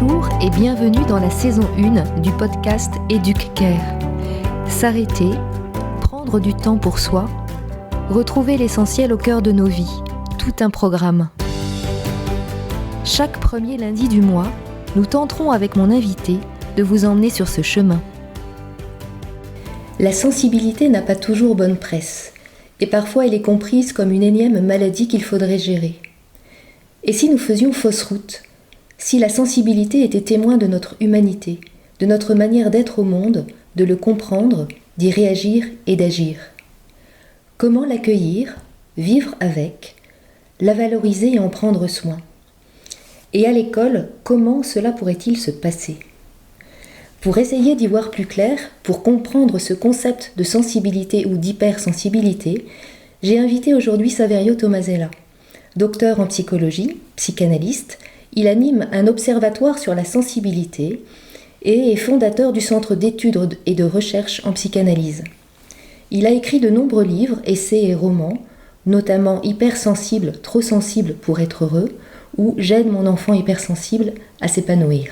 Bonjour et bienvenue dans la saison 1 du podcast EducCare. S'arrêter, prendre du temps pour soi, retrouver l'essentiel au cœur de nos vies, tout un programme. Chaque premier lundi du mois, nous tenterons avec mon invité de vous emmener sur ce chemin. La sensibilité n'a pas toujours bonne presse, et parfois elle est comprise comme une énième maladie qu'il faudrait gérer. Et si nous faisions fausse route ? Si la sensibilité était témoin de notre humanité, de notre manière d'être au monde, de le comprendre, d'y réagir et d'agir. Comment l'accueillir, vivre avec, la valoriser et en prendre soin ? Et à l'école, comment cela pourrait-il se passer ? Pour essayer d'y voir plus clair, pour comprendre ce concept de sensibilité ou d'hypersensibilité, j'ai invité aujourd'hui Saverio Tomasella. Docteur en psychologie, psychanalyste, il anime un observatoire sur la sensibilité et est fondateur du Centre d'études et de recherche en psychanalyse. Il a écrit de nombreux livres, essais et romans, notamment Hypersensible, trop sensible pour être heureux ou J'aide mon enfant hypersensible à s'épanouir.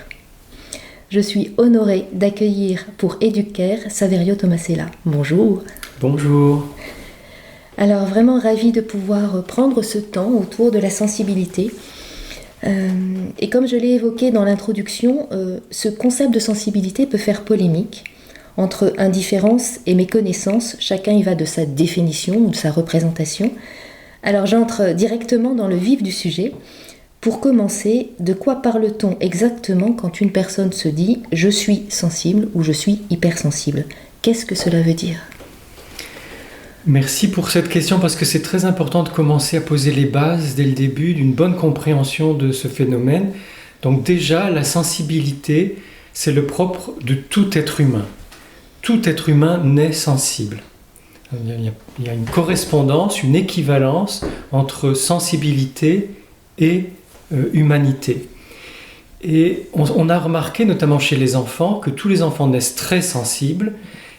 Je suis honorée d'accueillir pour EducCare Saverio Tomasella. Bonjour. Bonjour. Alors vraiment ravie de pouvoir prendre ce temps autour de la sensibilité. Et comme je l'ai évoqué dans l'introduction, ce concept de sensibilité peut faire polémique. Entre indifférence et méconnaissance, chacun y va de sa définition ou de sa représentation. Alors j'entre directement dans le vif du sujet. Pour commencer, de quoi parle-t-on exactement quand une personne se dit « je suis sensible » ou « je suis hypersensible » ? Qu'est-ce que cela veut dire ? Merci pour cette question parce que c'est très important de commencer à poser les bases dès le début d'une bonne compréhension de ce phénomène. Donc déjà, la sensibilité, c'est le propre de tout être humain. Tout être humain naît sensible. Il y a une correspondance, une équivalence entre sensibilité et humanité. Et on a remarqué, notamment chez les enfants, que tous les enfants naissent très sensibles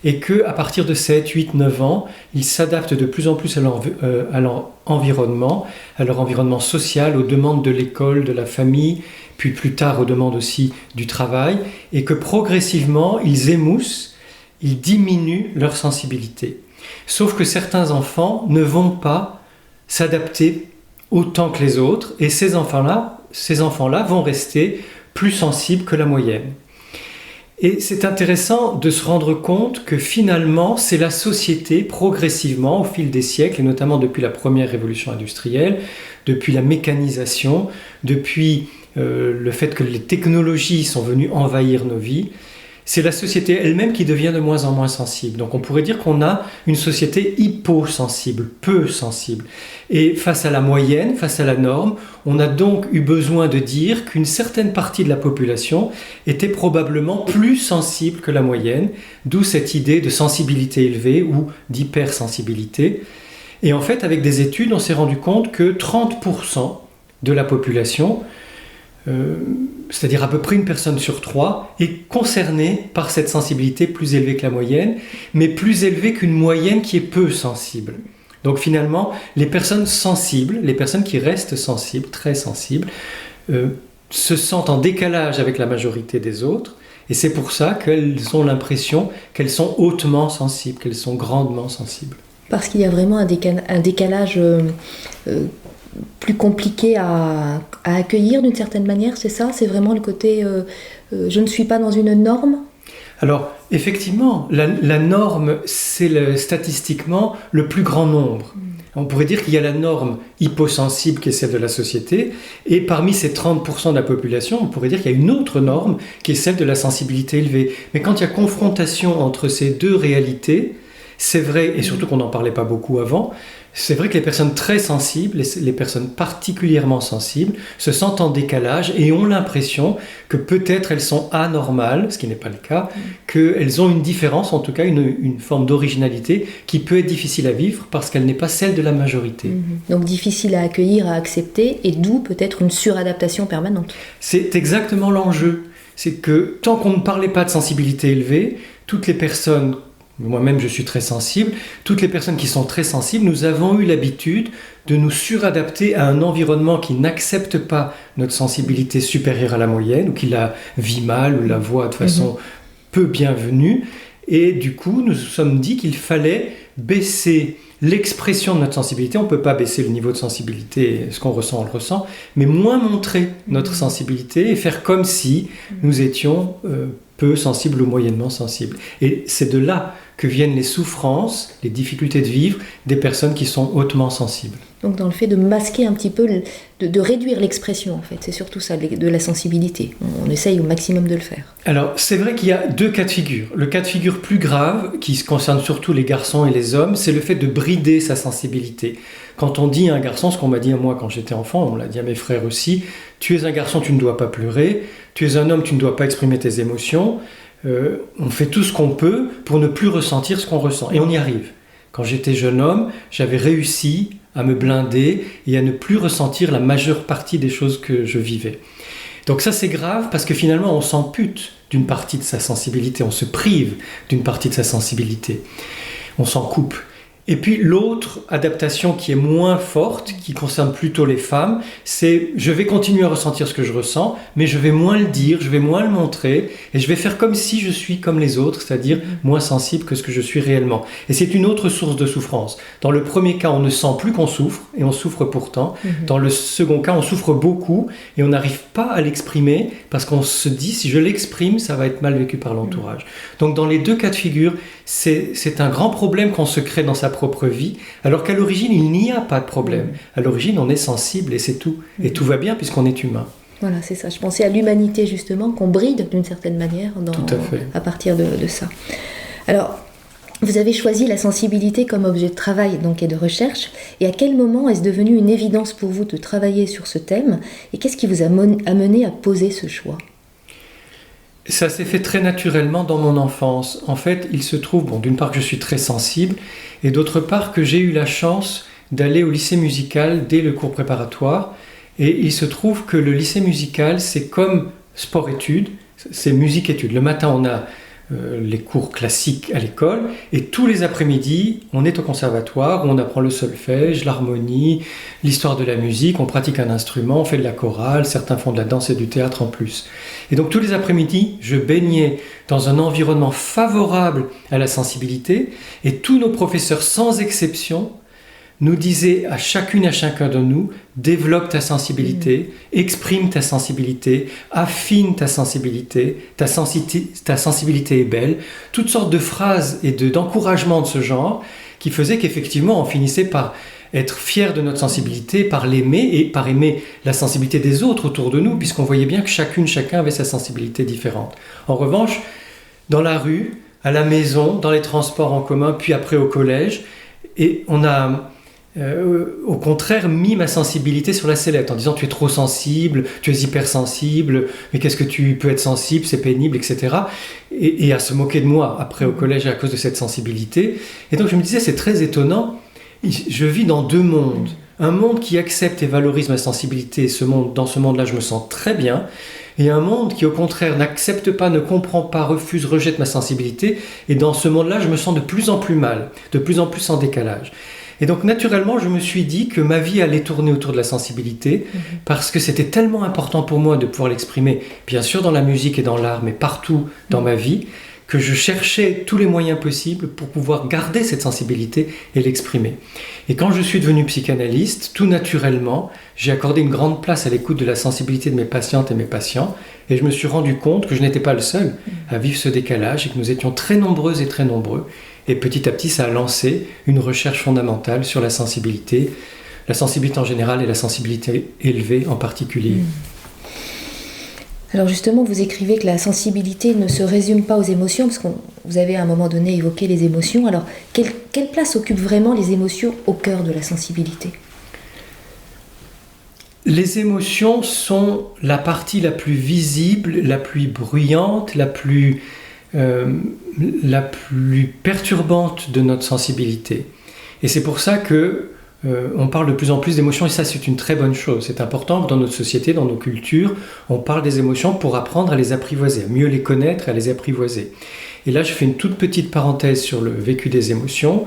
et qu'à partir de 7, 8, 9 ans, ils s'adaptent de plus en plus à leur environnement social, aux demandes de l'école, de la famille, puis plus tard aux demandes aussi du travail, et que progressivement, ils émoussent, ils diminuent leur sensibilité. Sauf que certains enfants ne vont pas s'adapter autant que les autres, et ces enfants-là vont rester plus sensibles que la moyenne. Et c'est intéressant de se rendre compte que finalement, c'est la société, progressivement, au fil des siècles, et notamment depuis la première révolution industrielle, depuis la mécanisation, depuis le fait que les technologies sont venues envahir nos vies, c'est la société elle-même qui devient de moins en moins sensible. Donc on pourrait dire qu'on a une société hyposensible, peu sensible. Et face à la moyenne, face à la norme, on a donc eu besoin de dire qu'une certaine partie de la population était probablement plus sensible que la moyenne, d'où cette idée de sensibilité élevée ou d'hypersensibilité. Et en fait, avec des études, on s'est rendu compte que 30% de la population, c'est-à-dire à peu près une personne sur 3, est concernée par cette sensibilité plus élevée que la moyenne, mais plus élevée qu'une moyenne qui est peu sensible. Donc finalement, les personnes sensibles, les personnes qui restent sensibles, très sensibles, se sentent en décalage avec la majorité des autres, et c'est pour ça qu'elles ont l'impression qu'elles sont hautement sensibles, qu'elles sont grandement sensibles. Parce qu'il y a vraiment un décalage plus compliqué à accueillir d'une certaine manière, c'est ça ? C'est vraiment le côté je ne suis pas dans une norme ? Alors, effectivement, la norme, c'est statistiquement le plus grand nombre. On pourrait dire qu'il y a la norme hyposensible qui est celle de la société, et parmi ces 30% de la population, on pourrait dire qu'il y a une autre norme qui est celle de la sensibilité élevée. Mais quand il y a confrontation entre ces deux réalités, c'est vrai, et surtout qu'on n'en parlait pas beaucoup avant, c'est vrai que les personnes très sensibles, les personnes particulièrement sensibles, se sentent en décalage et ont l'impression que peut-être elles sont anormales, ce qui n'est pas le cas, qu'elles ont une différence, en tout cas une forme d'originalité qui peut être difficile à vivre parce qu'elle n'est pas celle de la majorité. Donc difficile à accueillir, à accepter, et d'où peut-être une suradaptation permanente. C'est exactement l'enjeu. C'est que tant qu'on ne parlait pas de sensibilité élevée, toutes les personnes moi-même je suis très sensible, toutes les personnes qui sont très sensibles, nous avons eu l'habitude de nous suradapter à un environnement qui n'accepte pas notre sensibilité supérieure à la moyenne, ou qui la vit mal, ou la voit de façon peu bienvenue. Et du coup, nous nous sommes dit qu'il fallait baisser l'expression de notre sensibilité. On ne peut pas baisser le niveau de sensibilité, ce qu'on ressent, on le ressent, mais moins montrer notre sensibilité et faire comme si nous étions peu sensibles ou moyennement sensibles. Et c'est de là que viennent les souffrances, les difficultés de vivre des personnes qui sont hautement sensibles. Donc dans le fait de masquer un petit peu, de réduire l'expression en fait, c'est surtout ça, de la sensibilité. On essaye au maximum de le faire. Alors c'est vrai qu'il y a deux cas de figure. Le cas de figure plus grave, qui concerne surtout les garçons et les hommes, c'est le fait de brider sa sensibilité. Quand on dit à un garçon, ce qu'on m'a dit à moi quand j'étais enfant, on l'a dit à mes frères aussi, tu es un garçon, tu ne dois pas pleurer, tu es un homme, tu ne dois pas exprimer tes émotions, on fait tout ce qu'on peut pour ne plus ressentir ce qu'on ressent. Et on y arrive. Quand j'étais jeune homme, j'avais réussi à me blinder et à ne plus ressentir la majeure partie des choses que je vivais. Donc ça c'est grave parce que finalement on s'ampute d'une partie de sa sensibilité, on se prive d'une partie de sa sensibilité, on s'en coupe. Et puis l'autre adaptation qui est moins forte, qui concerne plutôt les femmes, c'est je vais continuer à ressentir ce que je ressens, mais je vais moins le dire, je vais moins le montrer, et je vais faire comme si je suis comme les autres, c'est-à-dire moins sensible que ce que je suis réellement. Et c'est une autre source de souffrance. Dans le premier cas, on ne sent plus qu'on souffre, et on souffre pourtant. Dans le second cas, on souffre beaucoup, et on n'arrive pas à l'exprimer, parce qu'on se dit, si je l'exprime, ça va être mal vécu par l'entourage. Donc dans les deux cas de figure, c'est un grand problème qu'on se crée dans sa propre vie, alors qu'à l'origine, il n'y a pas de problème. À l'origine, on est sensible et c'est tout. Et tout va bien puisqu'on est humain. Voilà, c'est ça. Je pensais à l'humanité, justement, qu'on bride d'une certaine manière à partir de ça. Alors, vous avez choisi la sensibilité comme objet de travail donc, et de recherche. Et à quel moment est-ce devenu une évidence pour vous de travailler sur ce thème? Et qu'est-ce qui vous a amené à poser ce choix? Ça s'est fait très naturellement dans mon enfance. En fait, il se trouve, d'une part que je suis très sensible, et d'autre part que j'ai eu la chance d'aller au lycée musical dès le cours préparatoire. Et il se trouve que le lycée musical, c'est comme sport-études, c'est musique-études. Le matin, on a les cours classiques à l'école, et tous les après-midi, on est au conservatoire où on apprend le solfège, l'harmonie, l'histoire de la musique, on pratique un instrument, on fait de la chorale, certains font de la danse et du théâtre en plus. Et donc tous les après-midi, je baignais dans un environnement favorable à la sensibilité, et tous nos professeurs, sans exception, nous disaient à chacune et à chacun de nous, développe ta sensibilité, exprime ta sensibilité, affine ta sensibilité, ta sensibilité est belle. Toutes sortes de phrases et d'encouragements de ce genre qui faisaient qu'effectivement on finissait par être fier de notre sensibilité, par l'aimer et par aimer la sensibilité des autres autour de nous, puisqu'on voyait bien que chacun avait sa sensibilité différente. En revanche, dans la rue, à la maison, dans les transports en commun, puis après au collège, et on a au contraire mis ma sensibilité sur la sellette en disant tu es trop sensible, tu es hypersensible, mais qu'est-ce que tu peux être sensible, c'est pénible, etc. Et à se moquer de moi après au collège à cause de cette sensibilité. Et donc je me disais c'est très étonnant, je vis dans deux mondes. Un monde qui accepte et valorise ma sensibilité, dans ce monde-là je me sens très bien, et un monde qui au contraire n'accepte pas, ne comprend pas, refuse, rejette ma sensibilité, et dans ce monde-là je me sens de plus en plus mal, de plus en plus en décalage. Et donc naturellement, je me suis dit que ma vie allait tourner autour de la sensibilité parce que c'était tellement important pour moi de pouvoir l'exprimer, bien sûr dans la musique et dans l'art, mais partout dans ma vie, que je cherchais tous les moyens possibles pour pouvoir garder cette sensibilité et l'exprimer. Et quand je suis devenu psychanalyste, tout naturellement, j'ai accordé une grande place à l'écoute de la sensibilité de mes patientes et mes patients, et je me suis rendu compte que je n'étais pas le seul à vivre ce décalage et que nous étions très nombreuses et très nombreux. Et petit à petit, ça a lancé une recherche fondamentale sur la sensibilité en général et la sensibilité élevée en particulier. Alors justement, vous écrivez que la sensibilité ne se résume pas aux émotions, parce que vous avez à un moment donné évoqué les émotions. Alors, quelle place occupent vraiment les émotions au cœur de la sensibilité ? Les émotions sont la partie la plus visible, la plus bruyante, la plus perturbante de notre sensibilité. Et c'est pour ça que on parle de plus en plus d'émotions et ça c'est une très bonne chose. C'est important que dans notre société, dans nos cultures, on parle des émotions pour apprendre à les apprivoiser, à mieux les connaître et à les apprivoiser. Et là je fais une toute petite parenthèse sur le vécu des émotions.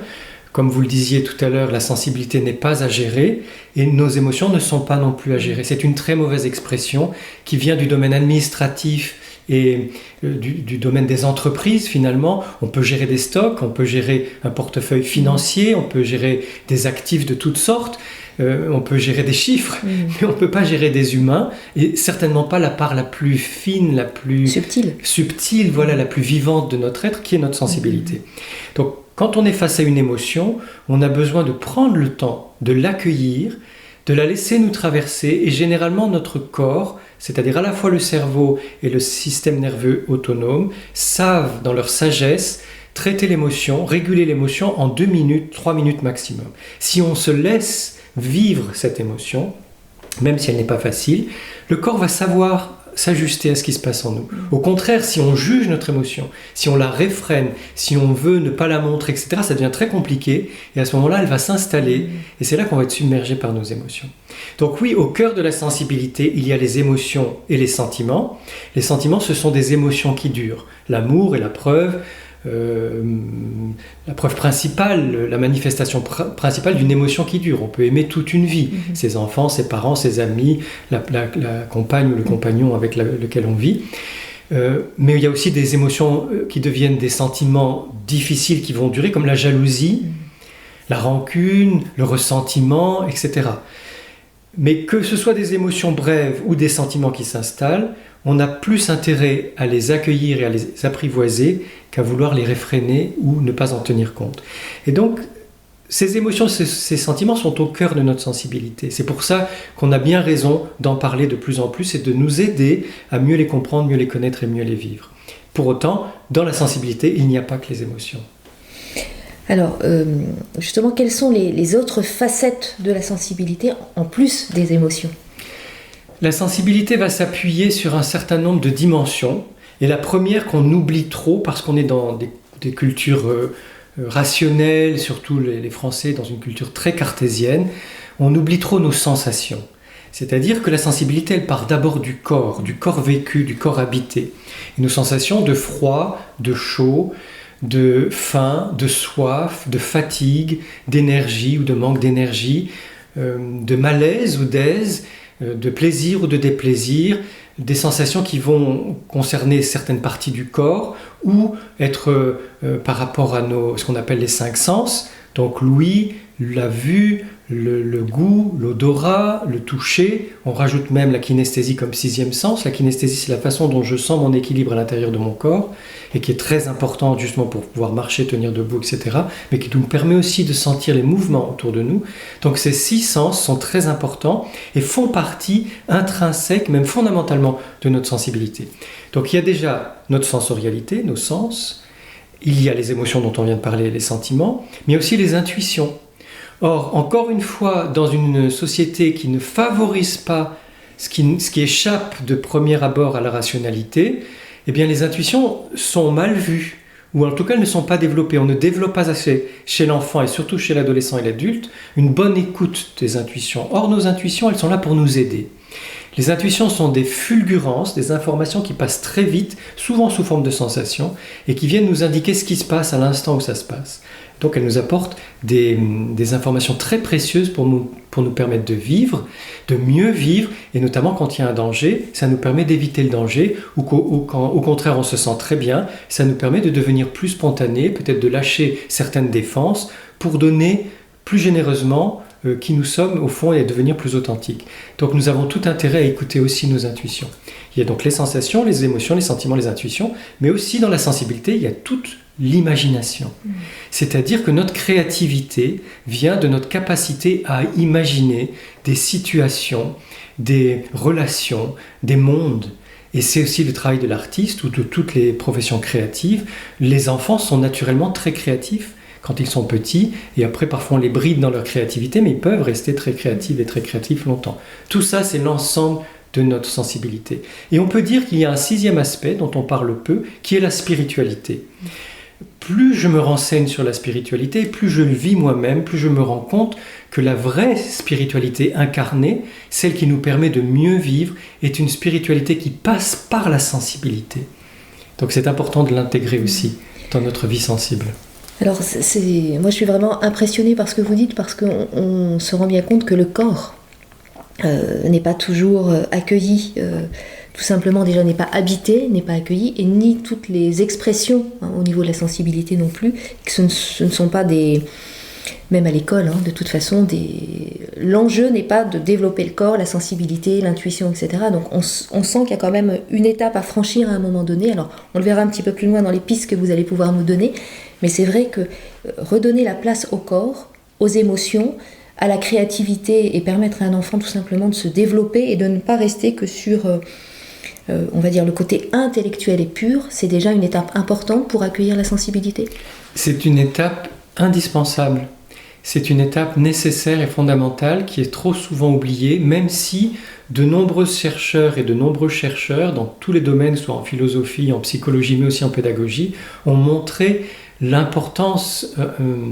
Comme vous le disiez tout à l'heure, la sensibilité n'est pas à gérer et nos émotions ne sont pas non plus à gérer. C'est une très mauvaise expression qui vient du domaine administratif et du domaine des entreprises finalement. On peut gérer des stocks, on peut gérer un portefeuille financier, on peut gérer des actifs de toutes sortes, on peut gérer des chiffres, mais on ne peut pas gérer des humains et certainement pas la part la plus fine, la plus subtile, voilà, la plus vivante de notre être qui est notre sensibilité. Donc quand on est face à une émotion, on a besoin de prendre le temps de l'accueillir, de la laisser nous traverser et généralement notre corps, c'est-à-dire à la fois le cerveau et le système nerveux autonome, savent dans leur sagesse traiter l'émotion, réguler l'émotion en 2 minutes, 3 minutes maximum. Si on se laisse vivre cette émotion, même si elle n'est pas facile, le corps va savoir s'ajuster à ce qui se passe en nous. Au contraire, si on juge notre émotion, si on la réfrène, si on veut ne pas la montrer, etc., ça devient très compliqué et à ce moment-là, elle va s'installer et c'est là qu'on va être submergé par nos émotions. Donc oui, au cœur de la sensibilité, il y a les émotions et les sentiments. Les sentiments, ce sont des émotions qui durent. L'amour est la preuve principale, la manifestation principale d'une émotion qui dure. On peut aimer toute une vie, ses enfants, ses parents, ses amis, la compagne ou le compagnon avec lequel on vit. Mais il y a aussi des émotions qui deviennent des sentiments difficiles qui vont durer, comme la jalousie, la rancune, le ressentiment, etc. Mais que ce soit des émotions brèves ou des sentiments qui s'installent, on a plus intérêt à les accueillir et à les apprivoiser qu'à vouloir les réfréner ou ne pas en tenir compte. Et donc, ces émotions, ces sentiments sont au cœur de notre sensibilité. C'est pour ça qu'on a bien raison d'en parler de plus en plus et de nous aider à mieux les comprendre, mieux les connaître et mieux les vivre. Pour autant, dans la sensibilité, il n'y a pas que les émotions. Alors, justement, quelles sont les autres facettes de la sensibilité en plus des émotions ? La sensibilité va s'appuyer sur un certain nombre de dimensions. Et la première qu'on oublie trop, parce qu'on est dans des cultures rationnelles, surtout les Français, dans une culture très cartésienne, on oublie trop nos sensations. C'est-à-dire que la sensibilité, elle part d'abord du corps vécu, du corps habité. Et nos sensations de froid, de chaud, de faim, de soif, de fatigue, d'énergie ou de manque d'énergie, de malaise ou d'aise, de plaisir ou de déplaisir, des sensations qui vont concerner certaines parties du corps ou être par rapport à ce qu'on appelle les 5 sens, donc l'ouïe, la vue, le goût, l'odorat, le toucher. On rajoute même la kinesthésie comme 6e sens. La kinesthésie, c'est la façon dont je sens mon équilibre à l'intérieur de mon corps et qui est très importante justement pour pouvoir marcher, tenir debout, etc. Mais qui nous permet aussi de sentir les mouvements autour de nous. Donc ces 6 sens sont très importants et font partie intrinsèque, même fondamentalement, de notre sensibilité. Donc il y a déjà notre sensorialité, nos sens. Il y a les émotions dont on vient de parler, les sentiments, mais aussi les intuitions. Or, encore une fois, dans une société qui ne favorise pas ce qui échappe de premier abord à la rationalité, eh bien les intuitions sont mal vues, ou en tout cas elles ne sont pas développées. On ne développe pas assez chez l'enfant et surtout chez l'adolescent et l'adulte une bonne écoute des intuitions. Or, nos intuitions, elles sont là pour nous aider. Les intuitions sont des fulgurances, des informations qui passent très vite, souvent sous forme de sensations, et qui viennent nous indiquer ce qui se passe à l'instant où ça se passe. Donc elles nous apportent des informations très précieuses pour nous permettre de vivre, de mieux vivre, et notamment quand il y a un danger, ça nous permet d'éviter le danger, ou quand au contraire on se sent très bien, ça nous permet de devenir plus spontané, peut-être de lâcher certaines défenses, pour donner plus généreusement qui nous sommes au fond et à devenir plus authentiques. Donc nous avons tout intérêt à écouter aussi nos intuitions. Il y a donc les sensations, les émotions, les sentiments, les intuitions, mais aussi dans la sensibilité, il y a toute l'imagination. C'est-à-dire que notre créativité vient de notre capacité à imaginer des situations, des relations, des mondes. Et c'est aussi le travail de l'artiste ou de toutes les professions créatives. Les enfants sont naturellement très créatifs quand ils sont petits, et après parfois on les bride dans leur créativité, mais ils peuvent rester très créatifs et très créatifs longtemps. Tout ça, c'est l'ensemble de notre sensibilité. Et on peut dire qu'il y a un 6e aspect dont on parle peu, qui est la spiritualité. plus je me renseigne sur la spiritualité, plus je le vis moi-même, plus je me rends compte que la vraie spiritualité incarnée, celle qui nous permet de mieux vivre, est une spiritualité qui passe par la sensibilité. Donc c'est important de l'intégrer aussi dans notre vie sensible. Alors, moi je suis vraiment impressionnée par ce que vous dites, parce qu'on se rend bien compte que le corps n'est pas toujours accueilli, tout simplement déjà n'est pas habité, n'est pas accueilli, et ni toutes les expressions au niveau de la sensibilité non plus, que ce ne sont pas des... Même à l'école, de toute façon, l'enjeu n'est pas de développer le corps, la sensibilité, l'intuition, etc. Donc on sent qu'il y a quand même une étape à franchir à un moment donné. Alors on le verra un petit peu plus loin dans les pistes que vous allez pouvoir nous donner, mais c'est vrai que redonner la place au corps, aux émotions, à la créativité, et permettre à un enfant tout simplement de se développer et de ne pas rester que sur, on va dire, le côté intellectuel et pur, c'est déjà une étape importante pour accueillir la sensibilité. C'est une étape indispensable. C'est une étape nécessaire et fondamentale qui est trop souvent oubliée, même si de nombreux chercheurs et de nombreux chercheurs dans tous les domaines, soit en philosophie, en psychologie, mais aussi en pédagogie, ont montré l'importance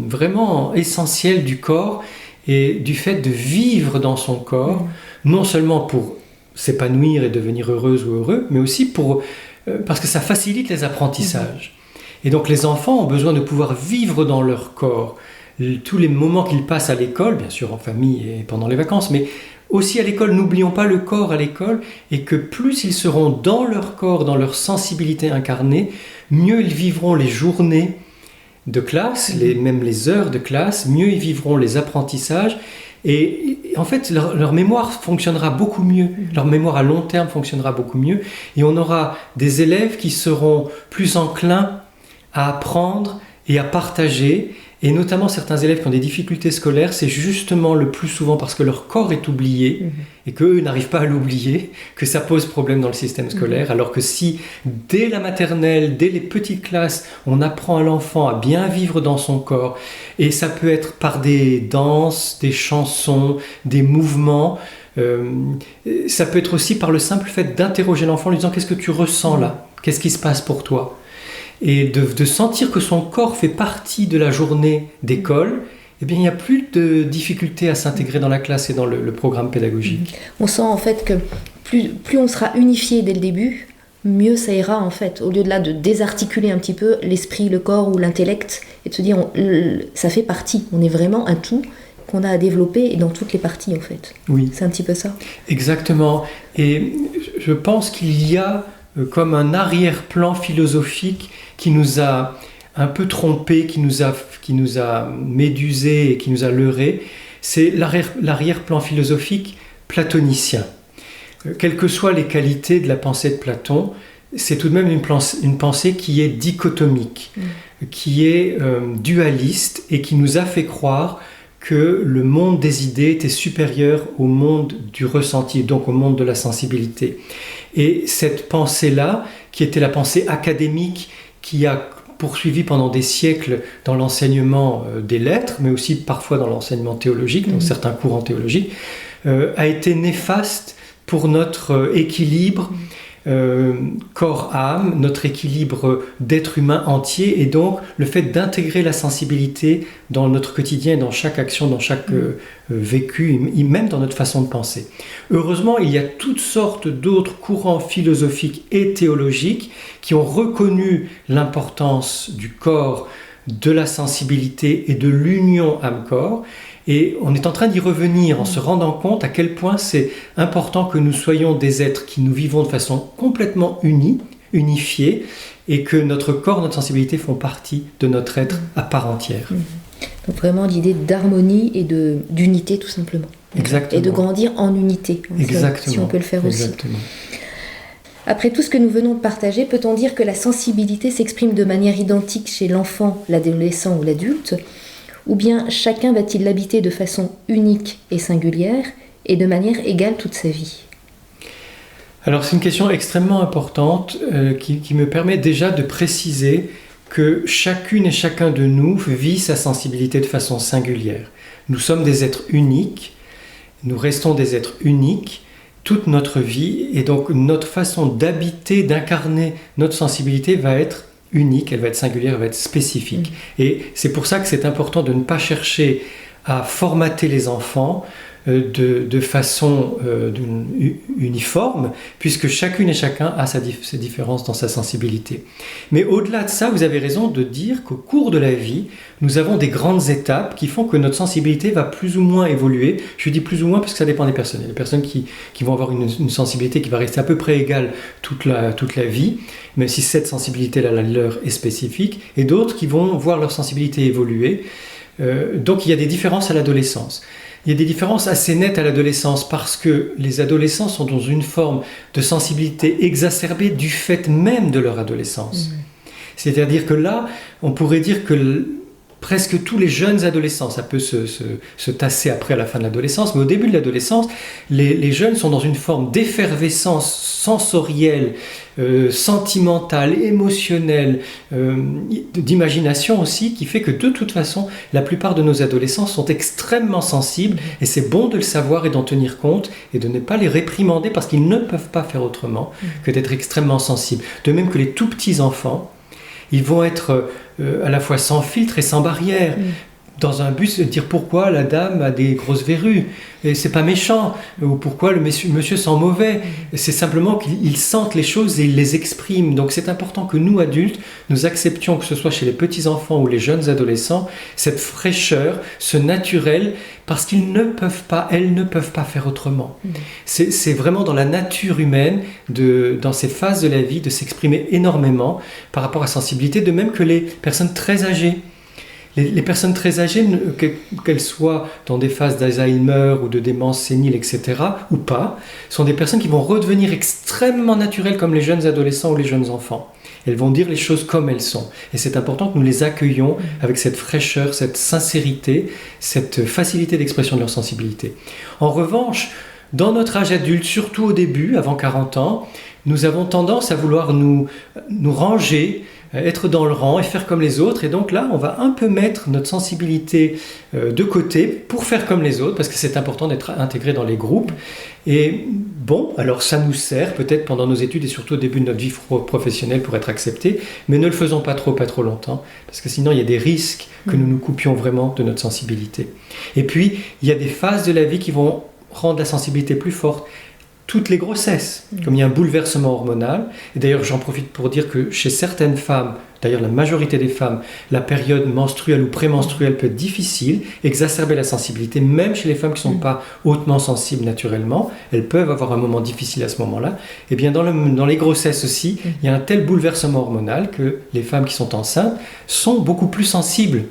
vraiment essentielle du corps et du fait de vivre dans son corps, non seulement pour s'épanouir et devenir heureuse ou heureux, mais aussi parce que ça facilite les apprentissages. Et donc les enfants ont besoin de pouvoir vivre dans leur corps tous les moments qu'ils passent à l'école, bien sûr en famille et pendant les vacances, mais aussi à l'école. N'oublions pas le corps à l'école, et que plus ils seront dans leur corps, dans leur sensibilité incarnée, mieux ils vivront les journées de classe, même les heures de classe, mieux ils vivront les apprentissages, et en fait leur mémoire fonctionnera beaucoup mieux, leur mémoire à long terme fonctionnera beaucoup mieux, et on aura des élèves qui seront plus enclins à apprendre et à partager. Et notamment certains élèves qui ont des difficultés scolaires, c'est justement le plus souvent parce que leur corps est oublié et qu'eux n'arrivent pas à l'oublier, que ça pose problème dans le système scolaire. Alors que si, dès la maternelle, dès les petites classes, on apprend à l'enfant à bien vivre dans son corps, et ça peut être par des danses, des chansons, des mouvements, ça peut être aussi par le simple fait d'interroger l'enfant en lui disant « Qu'est-ce que tu ressens là ? Qu'est-ce qui se passe pour toi ?» Et de sentir que son corps fait partie de la journée d'école, eh bien, il n'y a plus de difficulté à s'intégrer dans la classe et dans le programme pédagogique. On sent en fait que plus on sera unifié dès le début, mieux ça ira en fait. Au lieu de désarticuler un petit peu l'esprit, le corps ou l'intellect, et de se dire ça fait partie, on est vraiment un tout qu'on a à développer, et dans toutes les parties en fait. Oui. C'est un petit peu ça. Exactement. Et je pense qu'il y a comme un arrière-plan philosophique qui nous a un peu trompés, qui nous a médusés et qui nous a leurrés. C'est l'arrière-plan philosophique platonicien. Quelles que soient les qualités de la pensée de Platon, c'est tout de même une pensée qui est dichotomique, qui est dualiste, et qui nous a fait croire que le monde des idées était supérieur au monde du ressenti, donc au monde de la sensibilité. Et cette pensée-là, qui était la pensée académique, qui a poursuivi pendant des siècles dans l'enseignement des lettres, mais aussi parfois dans l'enseignement théologique, dans certains courants théologiques, a été néfaste pour notre équilibre corps-âme, notre équilibre d'être humain entier, et donc le fait d'intégrer la sensibilité dans notre quotidien, dans chaque action, dans chaque vécu, et même dans notre façon de penser. Heureusement, il y a toutes sortes d'autres courants philosophiques et théologiques qui ont reconnu l'importance du corps, de la sensibilité et de l'union âme-corps. Et on est en train d'y revenir en se rendant compte à quel point c'est important que nous soyons des êtres qui nous vivons de façon complètement unifiée, et que notre corps, notre sensibilité font partie de notre être à part entière. Donc vraiment l'idée d'harmonie et d'unité tout simplement. Exactement. Et de grandir en unité. Exactement. Si on peut le faire aussi. Exactement. Après tout ce que nous venons de partager, peut-on dire que la sensibilité s'exprime de manière identique chez l'enfant, l'adolescent ou l'adulte ? Ou bien chacun va-t-il l'habiter de façon unique et singulière, et de manière égale toute sa vie ? Alors c'est une question extrêmement importante qui me permet déjà de préciser que chacune et chacun de nous vit sa sensibilité de façon singulière. Nous sommes des êtres uniques, nous restons des êtres uniques toute notre vie, et donc notre façon d'habiter, d'incarner notre sensibilité va être unique, elle va être singulière, elle va être spécifique. Et c'est pour ça que c'est important de ne pas chercher à formater les enfants de façon uniforme, puisque chacune et chacun a ses différences dans sa sensibilité. Mais au-delà de ça, vous avez raison de dire qu'au cours de la vie, nous avons des grandes étapes qui font que notre sensibilité va plus ou moins évoluer. Je dis plus ou moins parce que ça dépend des personnes. Il y a des personnes qui vont avoir une sensibilité qui va rester à peu près égale toute la vie, même si cette sensibilité-là, la leur, est spécifique, et d'autres qui vont voir leur sensibilité évoluer. Donc il y a des différences à l'adolescence. Il y a des différences assez nettes à l'adolescence parce que les adolescents sont dans une forme de sensibilité exacerbée du fait même de leur adolescence. C'est-à-dire que là, on pourrait dire que presque tous les jeunes adolescents, ça peut se tasser après à la fin de l'adolescence, mais au début de l'adolescence, les jeunes sont dans une forme d'effervescence sensorielle, sentimentale, émotionnelle, d'imagination aussi, qui fait que de toute façon, la plupart de nos adolescents sont extrêmement sensibles, et c'est bon de le savoir et d'en tenir compte, et de ne pas les réprimander parce qu'ils ne peuvent pas faire autrement que d'être extrêmement sensibles. De même que les tout petits enfants, ils vont être à la fois sans filtre et sans barrière. Dans un bus, dire pourquoi la dame a des grosses verrues, et c'est pas méchant, ou pourquoi le monsieur sent mauvais. C'est simplement qu'ils sentent les choses et ils les expriment. Donc c'est important que nous, adultes, nous acceptions, que ce soit chez les petits-enfants ou les jeunes adolescents, cette fraîcheur, ce naturel, parce qu'ils ne peuvent pas, elles ne peuvent pas faire autrement. C'est vraiment dans la nature humaine, dans ces phases de la vie, de s'exprimer énormément par rapport à la sensibilité, de même que les personnes très âgées. Les personnes très âgées, qu'elles soient dans des phases d'Alzheimer ou de démence sénile, etc., ou pas, sont des personnes qui vont redevenir extrêmement naturelles comme les jeunes adolescents ou les jeunes enfants. Elles vont dire les choses comme elles sont. Et c'est important que nous les accueillions avec cette fraîcheur, cette sincérité, cette facilité d'expression de leur sensibilité. En revanche, dans notre âge adulte, surtout au début, avant 40 ans, nous avons tendance à vouloir nous ranger, être dans le rang et faire comme les autres. Et donc là, on va un peu mettre notre sensibilité de côté pour faire comme les autres, parce que c'est important d'être intégré dans les groupes. Et bon, alors ça nous sert peut-être pendant nos études et surtout au début de notre vie professionnelle pour être accepté, mais ne le faisons pas trop longtemps, parce que sinon il y a des risques que nous nous coupions vraiment de notre sensibilité. Et puis, il y a des phases de la vie qui vont rendre la sensibilité plus forte. Toutes les grossesses, comme il y a un bouleversement hormonal, et d'ailleurs j'en profite pour dire que chez certaines femmes, d'ailleurs la majorité des femmes, la période menstruelle ou prémenstruelle peut être difficile, exacerber la sensibilité, même chez les femmes qui ne sont pas hautement sensibles naturellement, elles peuvent avoir un moment difficile à ce moment-là. Et bien dans les grossesses aussi, il y a un tel bouleversement hormonal que les femmes qui sont enceintes sont beaucoup plus sensibles.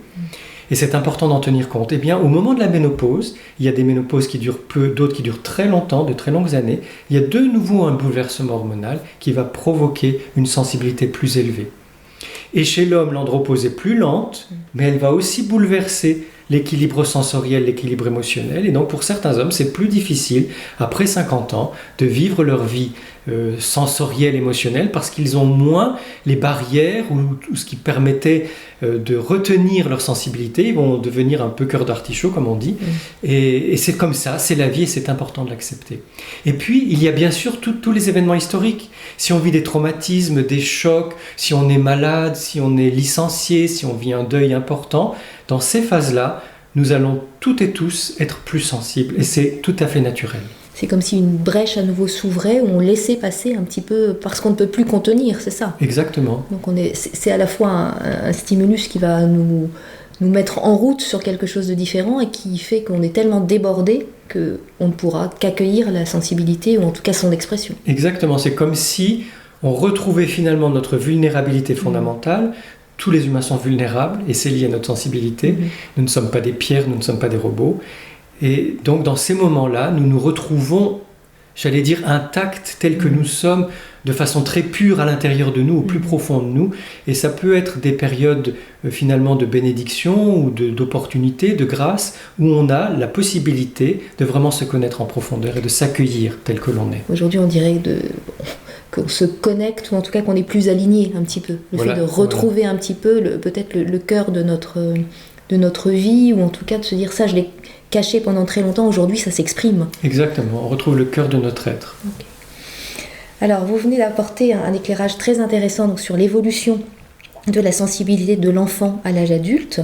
Et c'est important d'en tenir compte. Eh bien, au moment de la ménopause, il y a des ménopauses qui durent peu, d'autres qui durent très longtemps, de très longues années. Il y a de nouveau un bouleversement hormonal qui va provoquer une sensibilité plus élevée. Et chez l'homme, l'andropause est plus lente, mais elle va aussi bouleverser l'équilibre sensoriel, l'équilibre émotionnel. Et donc pour certains hommes, c'est plus difficile, après 50 ans, de vivre leur vie sensorielle, émotionnelle, parce qu'ils ont moins les barrières ou ce qui permettait de retenir leur sensibilité. Ils vont devenir un peu cœur d'artichaut, comme on dit. Et c'est comme ça, c'est la vie et c'est important de l'accepter. Et puis, il y a bien sûr tous les événements historiques. Si on vit des traumatismes, des chocs, si on est malade, si on est licencié, si on vit un deuil important, dans ces phases-là, nous allons toutes et tous être plus sensibles. Et c'est tout à fait naturel. C'est comme si une brèche à nouveau s'ouvrait, où on laissait passer un petit peu, parce qu'on ne peut plus contenir, c'est ça. Exactement. Donc c'est à la fois un stimulus qui va nous mettre en route sur quelque chose de différent et qui fait qu'on est tellement débordé qu'on ne pourra qu'accueillir la sensibilité, ou en tout cas son expression. Exactement, c'est comme si on retrouvait finalement notre vulnérabilité fondamentale. Tous les humains sont vulnérables et c'est lié à notre sensibilité. Nous ne sommes pas des pierres, nous ne sommes pas des robots. Et donc dans ces moments-là, nous nous retrouvons, j'allais dire, intacts tels que nous sommes, de façon très pure à l'intérieur de nous, au plus profond de nous. Et ça peut être des périodes finalement de bénédiction ou d'opportunité, de grâce, où on a la possibilité de vraiment se connaître en profondeur et de s'accueillir tel que l'on est. Aujourd'hui, on dirait qu'on se connecte, ou en tout cas qu'on est plus aligné un petit peu. Le fait de retrouver un petit peu peut-être le cœur de notre vie, ou en tout cas de se dire ça, je l'ai caché pendant très longtemps, aujourd'hui ça s'exprime. Exactement, on retrouve le cœur de notre être. Okay. Alors vous venez d'apporter un éclairage très intéressant donc, sur l'évolution de la sensibilité de l'enfant à l'âge adulte,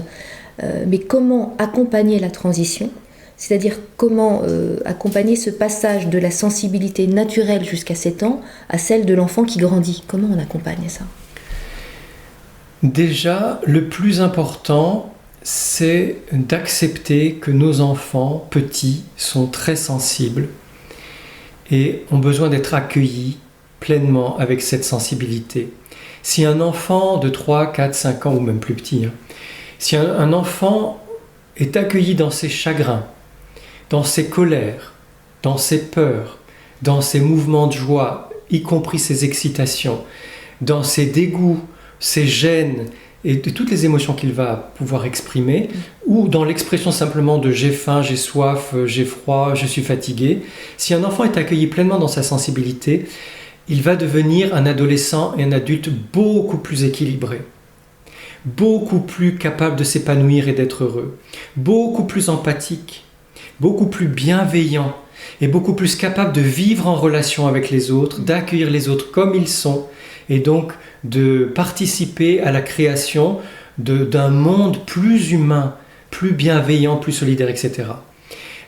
mais comment accompagner la transition, c'est-à-dire comment accompagner ce passage de la sensibilité naturelle jusqu'à 7 ans à celle de l'enfant qui grandit. Comment on accompagne ça ? Déjà, le plus important, c'est d'accepter que nos enfants petits sont très sensibles et ont besoin d'être accueillis pleinement avec cette sensibilité. Si un enfant de 3, 4, 5 ans ou même plus petit, si un enfant est accueilli dans ses chagrins, dans ses colères, dans ses peurs, dans ses mouvements de joie, y compris ses excitations, dans ses dégoûts, ses gênes et de toutes les émotions qu'il va pouvoir exprimer, ou dans l'expression simplement de j'ai faim, j'ai soif, j'ai froid, je suis fatigué. Si un enfant est accueilli pleinement dans sa sensibilité, il va devenir un adolescent et un adulte beaucoup plus équilibré, beaucoup plus capable de s'épanouir et d'être heureux, beaucoup plus empathique, beaucoup plus bienveillant et beaucoup plus capable de vivre en relation avec les autres, d'accueillir les autres comme ils sont et donc de participer à la création d'un monde plus humain, plus bienveillant, plus solidaire, etc.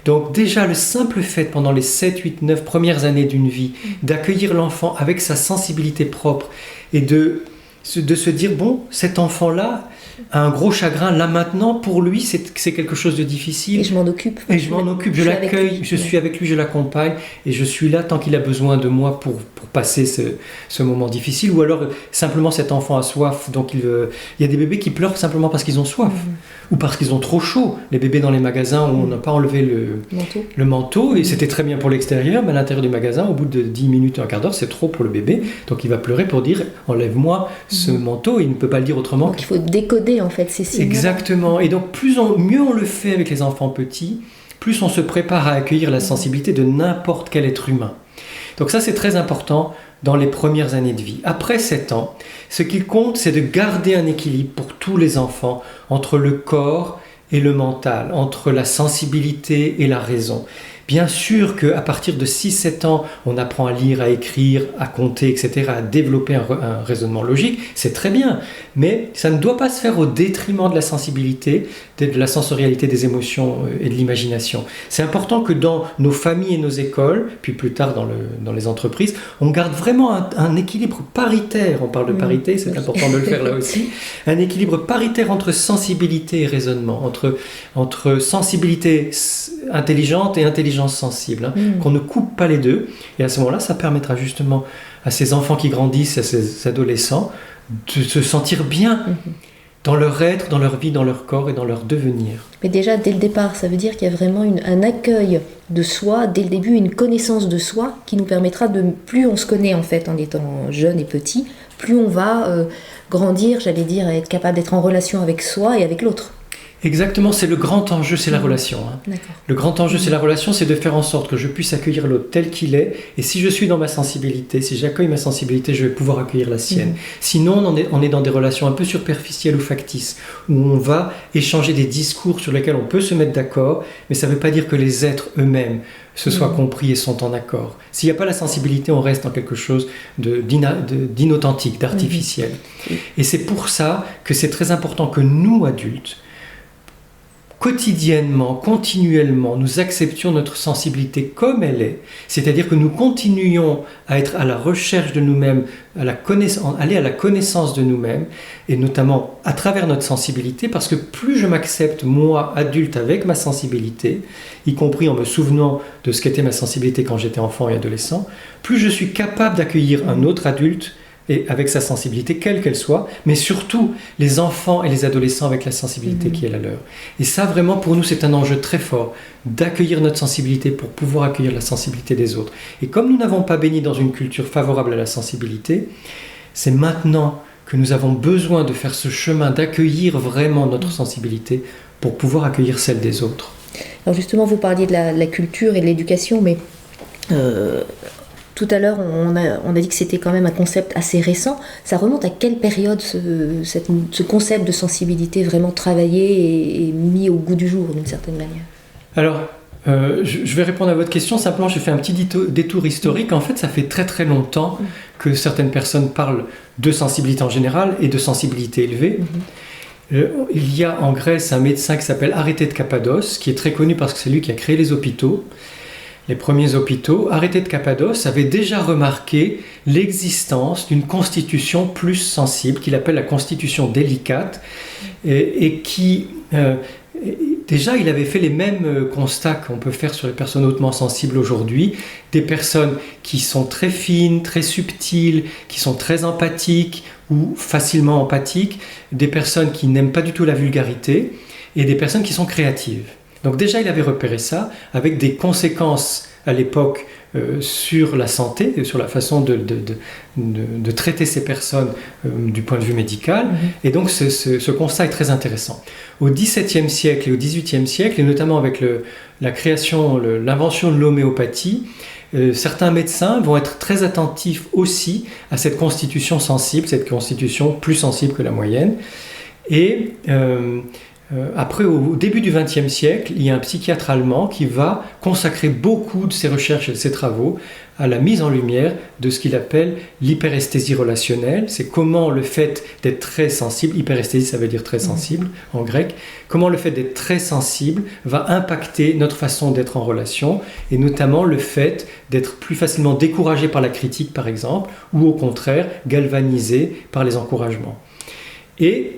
Donc déjà, le simple fait, pendant les 7, 8, 9 premières années d'une vie, d'accueillir l'enfant avec sa sensibilité propre et de se dire, bon, cet enfant-là a un gros chagrin, là maintenant, pour lui, c'est quelque chose de difficile. Et je m'en occupe. Et je m'en occupe, je l'accueille, je suis avec lui, je l'accompagne, et je suis là tant qu'il a besoin de moi pour passer ce moment difficile. Ou alors, simplement, cet enfant a soif, donc il y a des bébés qui pleurent simplement parce qu'ils ont soif, ou parce qu'ils ont trop chaud. Les bébés dans les magasins où on n'a pas enlevé le manteau, et c'était très bien pour l'extérieur, mais à l'intérieur du magasin, au bout de 10 minutes, un quart d'heure, c'est trop pour le bébé. Donc il va pleurer pour dire, enlève-moi ce manteau, et il ne peut pas le dire autrement. Donc il faut décoder en fait ces signes. Exactement, et donc mieux on le fait avec les enfants petits, plus on se prépare à accueillir la sensibilité de n'importe quel être humain. Donc ça c'est très important dans les premières années de vie. Après 7 ans, ce qui compte c'est de garder un équilibre pour tous les enfants entre le corps et le mental, entre la sensibilité et la raison. Bien sûr qu'à partir de 6-7 ans, on apprend à lire, à écrire, à compter, etc., à développer un raisonnement logique, c'est très bien, mais ça ne doit pas se faire au détriment de la sensibilité, de la sensorialité des émotions et de l'imagination. C'est important que dans nos familles et nos écoles, puis plus tard dans les entreprises, on garde vraiment un équilibre paritaire. On parle de parité, c'est important de le faire là aussi. Un équilibre paritaire entre sensibilité et raisonnement, entre sensibilité intelligente et intelligence sensible, qu'on ne coupe pas les deux. Et à ce moment-là, ça permettra justement à ces enfants qui grandissent, à ces adolescents, de se sentir bien dans leur être, dans leur vie, dans leur corps et dans leur devenir. Mais déjà, dès le départ, ça veut dire qu'il y a vraiment un accueil de soi, dès le début, une connaissance de soi qui nous permettra de... Plus on se connaît en fait en étant jeune et petit, plus on va grandir, j'allais dire, être capable d'être en relation avec soi et avec l'autre. Exactement, c'est le grand enjeu, c'est la relation. D'accord. Le grand enjeu, c'est la relation, c'est de faire en sorte que je puisse accueillir l'autre tel qu'il est. Et si je suis dans ma sensibilité, si j'accueille ma sensibilité, je vais pouvoir accueillir la sienne. Sinon, on est dans des relations un peu superficielles ou factices, où on va échanger des discours sur lesquels on peut se mettre d'accord, mais ça ne veut pas dire que les êtres eux-mêmes se soient compris et sont en accord. S'il n'y a pas la sensibilité, on reste dans quelque chose d'inauthentique, d'artificiel. Et c'est pour ça que c'est très important que nous, adultes, quotidiennement, continuellement, nous acceptions notre sensibilité comme elle est, c'est-à-dire que nous continuions à être à la recherche de nous-mêmes, aller à la connaissance de nous-mêmes, et notamment à travers notre sensibilité, parce que plus je m'accepte, moi, adulte, avec ma sensibilité, y compris en me souvenant de ce qu'était ma sensibilité quand j'étais enfant et adolescent, plus je suis capable d'accueillir un autre adulte et avec sa sensibilité, quelle qu'elle soit, mais surtout les enfants et les adolescents avec la sensibilité qui est la leur. Et ça, vraiment, pour nous, c'est un enjeu très fort, d'accueillir notre sensibilité pour pouvoir accueillir la sensibilité des autres. Et comme nous n'avons pas baigné dans une culture favorable à la sensibilité, c'est maintenant que nous avons besoin de faire ce chemin, d'accueillir vraiment notre sensibilité pour pouvoir accueillir celle des autres. Alors justement, vous parliez de la culture et de l'éducation, mais... Tout à l'heure, on a dit que c'était quand même un concept assez récent. Ça remonte à quelle période ce concept de sensibilité vraiment travaillé et mis au goût du jour d'une certaine manière ? Alors, Je vais répondre à votre question. Simplement, j'ai fait un petit détour historique. En fait, ça fait très très longtemps que certaines personnes parlent de sensibilité en général et de sensibilité élevée. Il y a en Grèce un médecin qui s'appelle Arrêté de Cappadoce, qui est très connu parce que c'est lui qui a créé les hôpitaux, les premiers hôpitaux. Arrêté de Cappadoce avait déjà remarqué l'existence d'une constitution plus sensible, qu'il appelle la constitution délicate, et qui... déjà, il avait fait les mêmes constats qu'on peut faire sur les personnes hautement sensibles aujourd'hui, des personnes qui sont très fines, très subtiles, qui sont très empathiques ou facilement empathiques, des personnes qui n'aiment pas du tout la vulgarité et des personnes qui sont créatives. Donc déjà, il avait repéré ça avec des conséquences à l'époque sur la santé, sur la façon de traiter ces personnes du point de vue médical. Et donc ce constat est très intéressant. Au XVIIe siècle et au XVIIIe siècle, et notamment avec la création, l'invention de l'homéopathie, certains médecins vont être très attentifs aussi à cette constitution sensible, cette constitution plus sensible que la moyenne. Et après, au début du XXe siècle, il y a un psychiatre allemand qui va consacrer beaucoup de ses recherches et de ses travaux à la mise en lumière de ce qu'il appelle l'hyperesthésie relationnelle. C'est comment le fait d'être très sensible, hyperesthésie ça veut dire très sensible en grec, comment le fait d'être très sensible va impacter notre façon d'être en relation, et notamment le fait d'être plus facilement découragé par la critique par exemple, ou au contraire galvanisé par les encouragements. Et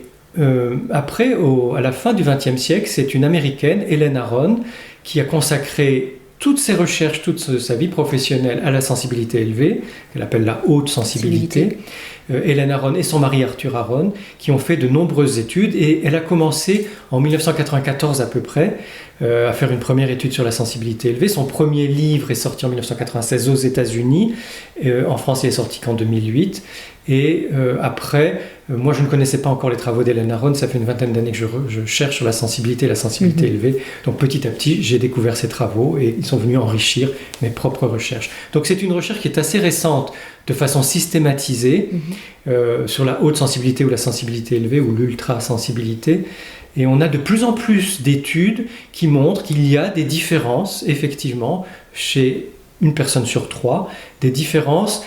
après, à la fin du XXe siècle, c'est une américaine, Helen Aron, qui a consacré toutes ses recherches, toute sa vie professionnelle à la sensibilité élevée, qu'elle appelle la haute sensibilité. Helen Aron et son mari Arthur Aron, qui ont fait de nombreuses études, et elle a commencé en 1994 à peu près à faire une première étude sur la sensibilité élevée. Son premier livre est sorti en 1996 aux États-Unis. En France, il est sorti qu'en 2008. Et après, moi je ne connaissais pas encore les travaux d'Helen Aron, ça fait une vingtaine d'années que je cherche sur la sensibilité et la sensibilité élevée. Donc petit à petit, j'ai découvert ces travaux et ils sont venus enrichir mes propres recherches. Donc c'est une recherche qui est assez récente, de façon systématisée, sur la haute sensibilité ou la sensibilité élevée ou l'ultra-sensibilité. Et on a de plus en plus d'études qui montrent qu'il y a des différences, effectivement, chez une personne sur 3, des différences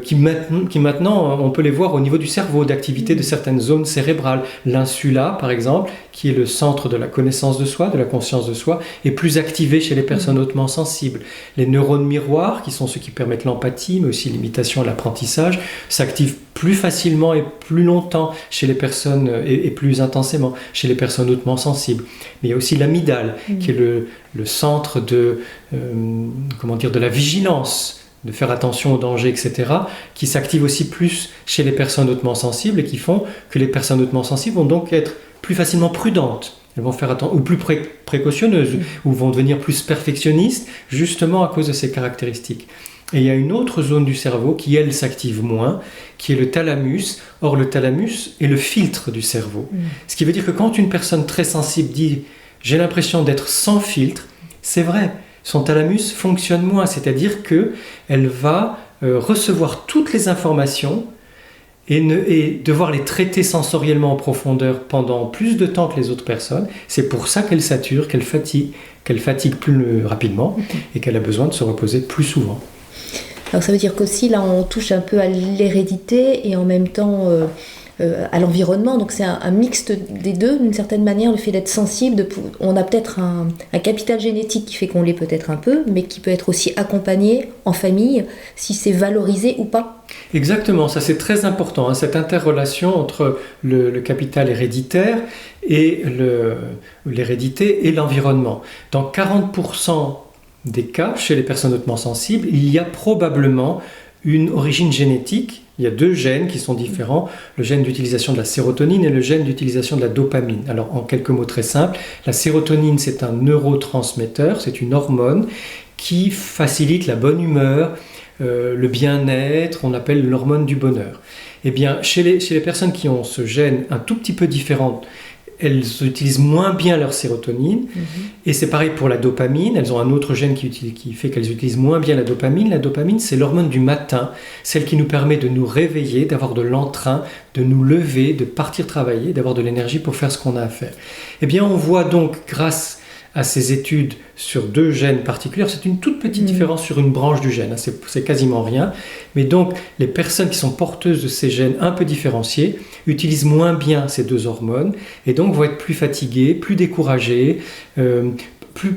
qui maintenant, on peut les voir au niveau du cerveau, d'activité de certaines zones cérébrales. L'insula, par exemple, qui est le centre de la connaissance de soi, de la conscience de soi, est plus activé chez les personnes hautement sensibles. Les neurones miroirs, qui sont ceux qui permettent l'empathie, mais aussi l'imitation et l'apprentissage, s'activent plus facilement et plus longtemps chez les personnes, et plus intensément chez les personnes hautement sensibles. Mais il y a aussi l'amygdale, qui est le centre de la vigilance, de faire attention aux dangers, etc., qui s'activent aussi plus chez les personnes hautement sensibles et qui font que les personnes hautement sensibles vont donc être plus facilement prudentes. Elles vont faire attention, ou plus précautionneuses, ou vont devenir plus perfectionnistes, justement à cause de ces caractéristiques. Et il y a une autre zone du cerveau qui, elle, s'active moins, qui est le thalamus. Or, le thalamus est le filtre du cerveau. Ce qui veut dire que quand une personne très sensible dit « j'ai l'impression d'être sans filtre », c'est vrai. Son thalamus fonctionne moins, c'est-à-dire qu'elle va recevoir toutes les informations et devoir les traiter sensoriellement en profondeur pendant plus de temps que les autres personnes. C'est pour ça qu'elle sature, qu'elle fatigue plus rapidement et qu'elle a besoin de se reposer plus souvent. Alors ça veut dire qu'aussi là on touche un peu à l'hérédité et en même temps à l'environnement, donc c'est un mixte des deux d'une certaine manière, le fait d'être sensible, on a peut-être un capital génétique qui fait qu'on l'est peut-être un peu, mais qui peut être aussi accompagné en famille, si c'est valorisé ou pas. Exactement, ça c'est très important, cette interrelation entre le capital héréditaire et l'hérédité et l'environnement. Dans 40% des cas, chez les personnes hautement sensibles, il y a probablement une origine génétique. Il y a 2 gènes qui sont différents, le gène d'utilisation de la sérotonine et le gène d'utilisation de la dopamine. Alors en quelques mots très simples, la sérotonine c'est un neurotransmetteur, c'est une hormone qui facilite la bonne humeur, le bien-être, on appelle l'hormone du bonheur. Eh bien, chez les personnes qui ont ce gène un tout petit peu différent, elles utilisent moins bien leur sérotonine, et c'est pareil pour la dopamine. Elles ont un autre gène qui fait qu'elles utilisent moins bien la dopamine. La dopamine, c'est l'hormone du matin, celle qui nous permet de nous réveiller, d'avoir de l'entrain, de nous lever, de partir travailler, d'avoir de l'énergie pour faire ce qu'on a à faire. Eh bien, on voit donc, grâce à ses études sur 2 gènes particuliers. C'est une toute petite différence sur une branche du gène, hein, c'est quasiment rien. Mais donc, les personnes qui sont porteuses de ces gènes un peu différenciés utilisent moins bien ces 2 hormones et donc vont être plus fatiguées, plus découragées,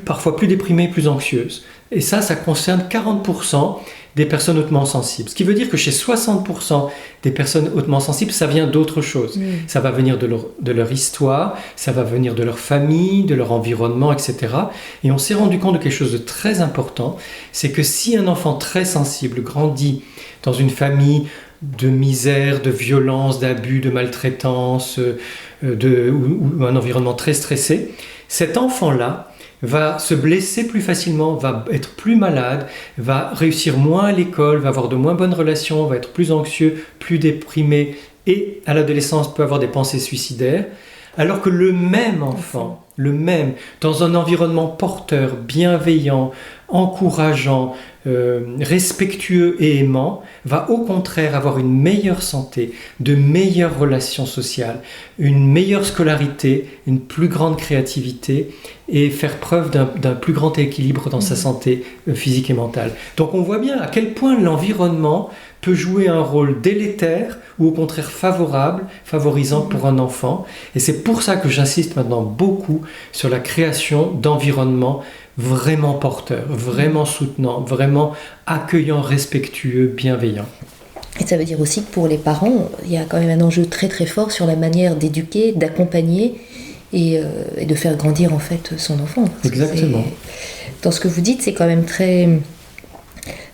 parfois plus déprimées, plus anxieuses. Et ça concerne 40% des personnes hautement sensibles. Ce qui veut dire que chez 60% des personnes hautement sensibles, ça vient d'autre chose. Ça va venir de leur histoire, ça va venir de leur famille, de leur environnement, etc. Et on s'est rendu compte de quelque chose de très important, c'est que si un enfant très sensible grandit dans une famille de misère, de violence, d'abus, de maltraitance, ou un environnement très stressé, cet enfant-là va se blesser plus facilement, va être plus malade, va réussir moins à l'école, va avoir de moins bonnes relations, va être plus anxieux, plus déprimé et à l'adolescence peut avoir des pensées suicidaires. Alors que le même enfant, dans un environnement porteur, bienveillant, encourageant, respectueux et aimant, va au contraire avoir une meilleure santé, de meilleures relations sociales, une meilleure scolarité, une plus grande créativité et faire preuve d'un plus grand équilibre dans sa santé physique et mentale. Donc on voit bien à quel point l'environnement peut jouer un rôle délétère ou au contraire favorable, favorisant pour un enfant. Et c'est pour ça que j'insiste maintenant beaucoup sur la création d'environnements vraiment porteurs, vraiment soutenants, vraiment accueillants, respectueux, bienveillants. Et ça veut dire aussi que pour les parents, il y a quand même un enjeu très très fort sur la manière d'éduquer, d'accompagner et de faire grandir en fait son enfant. Exactement. Dans ce que vous dites, c'est quand même très...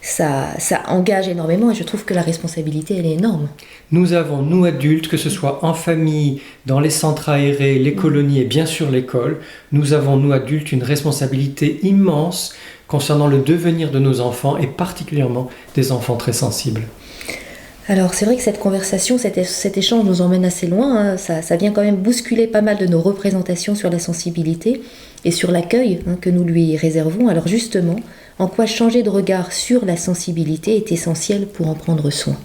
Ça engage énormément et je trouve que la responsabilité, elle est énorme. Nous avons, nous adultes, que ce soit en famille, dans les centres aérés, les colonies et bien sûr l'école, nous avons, nous adultes, une responsabilité immense concernant le devenir de nos enfants et particulièrement des enfants très sensibles. Alors c'est vrai que cette conversation, cet échange nous emmène assez loin, hein. Ça vient quand même bousculer pas mal de nos représentations sur la sensibilité et sur l'accueil que nous lui réservons. Alors justement, en quoi changer de regard sur la sensibilité est essentiel pour en prendre soin?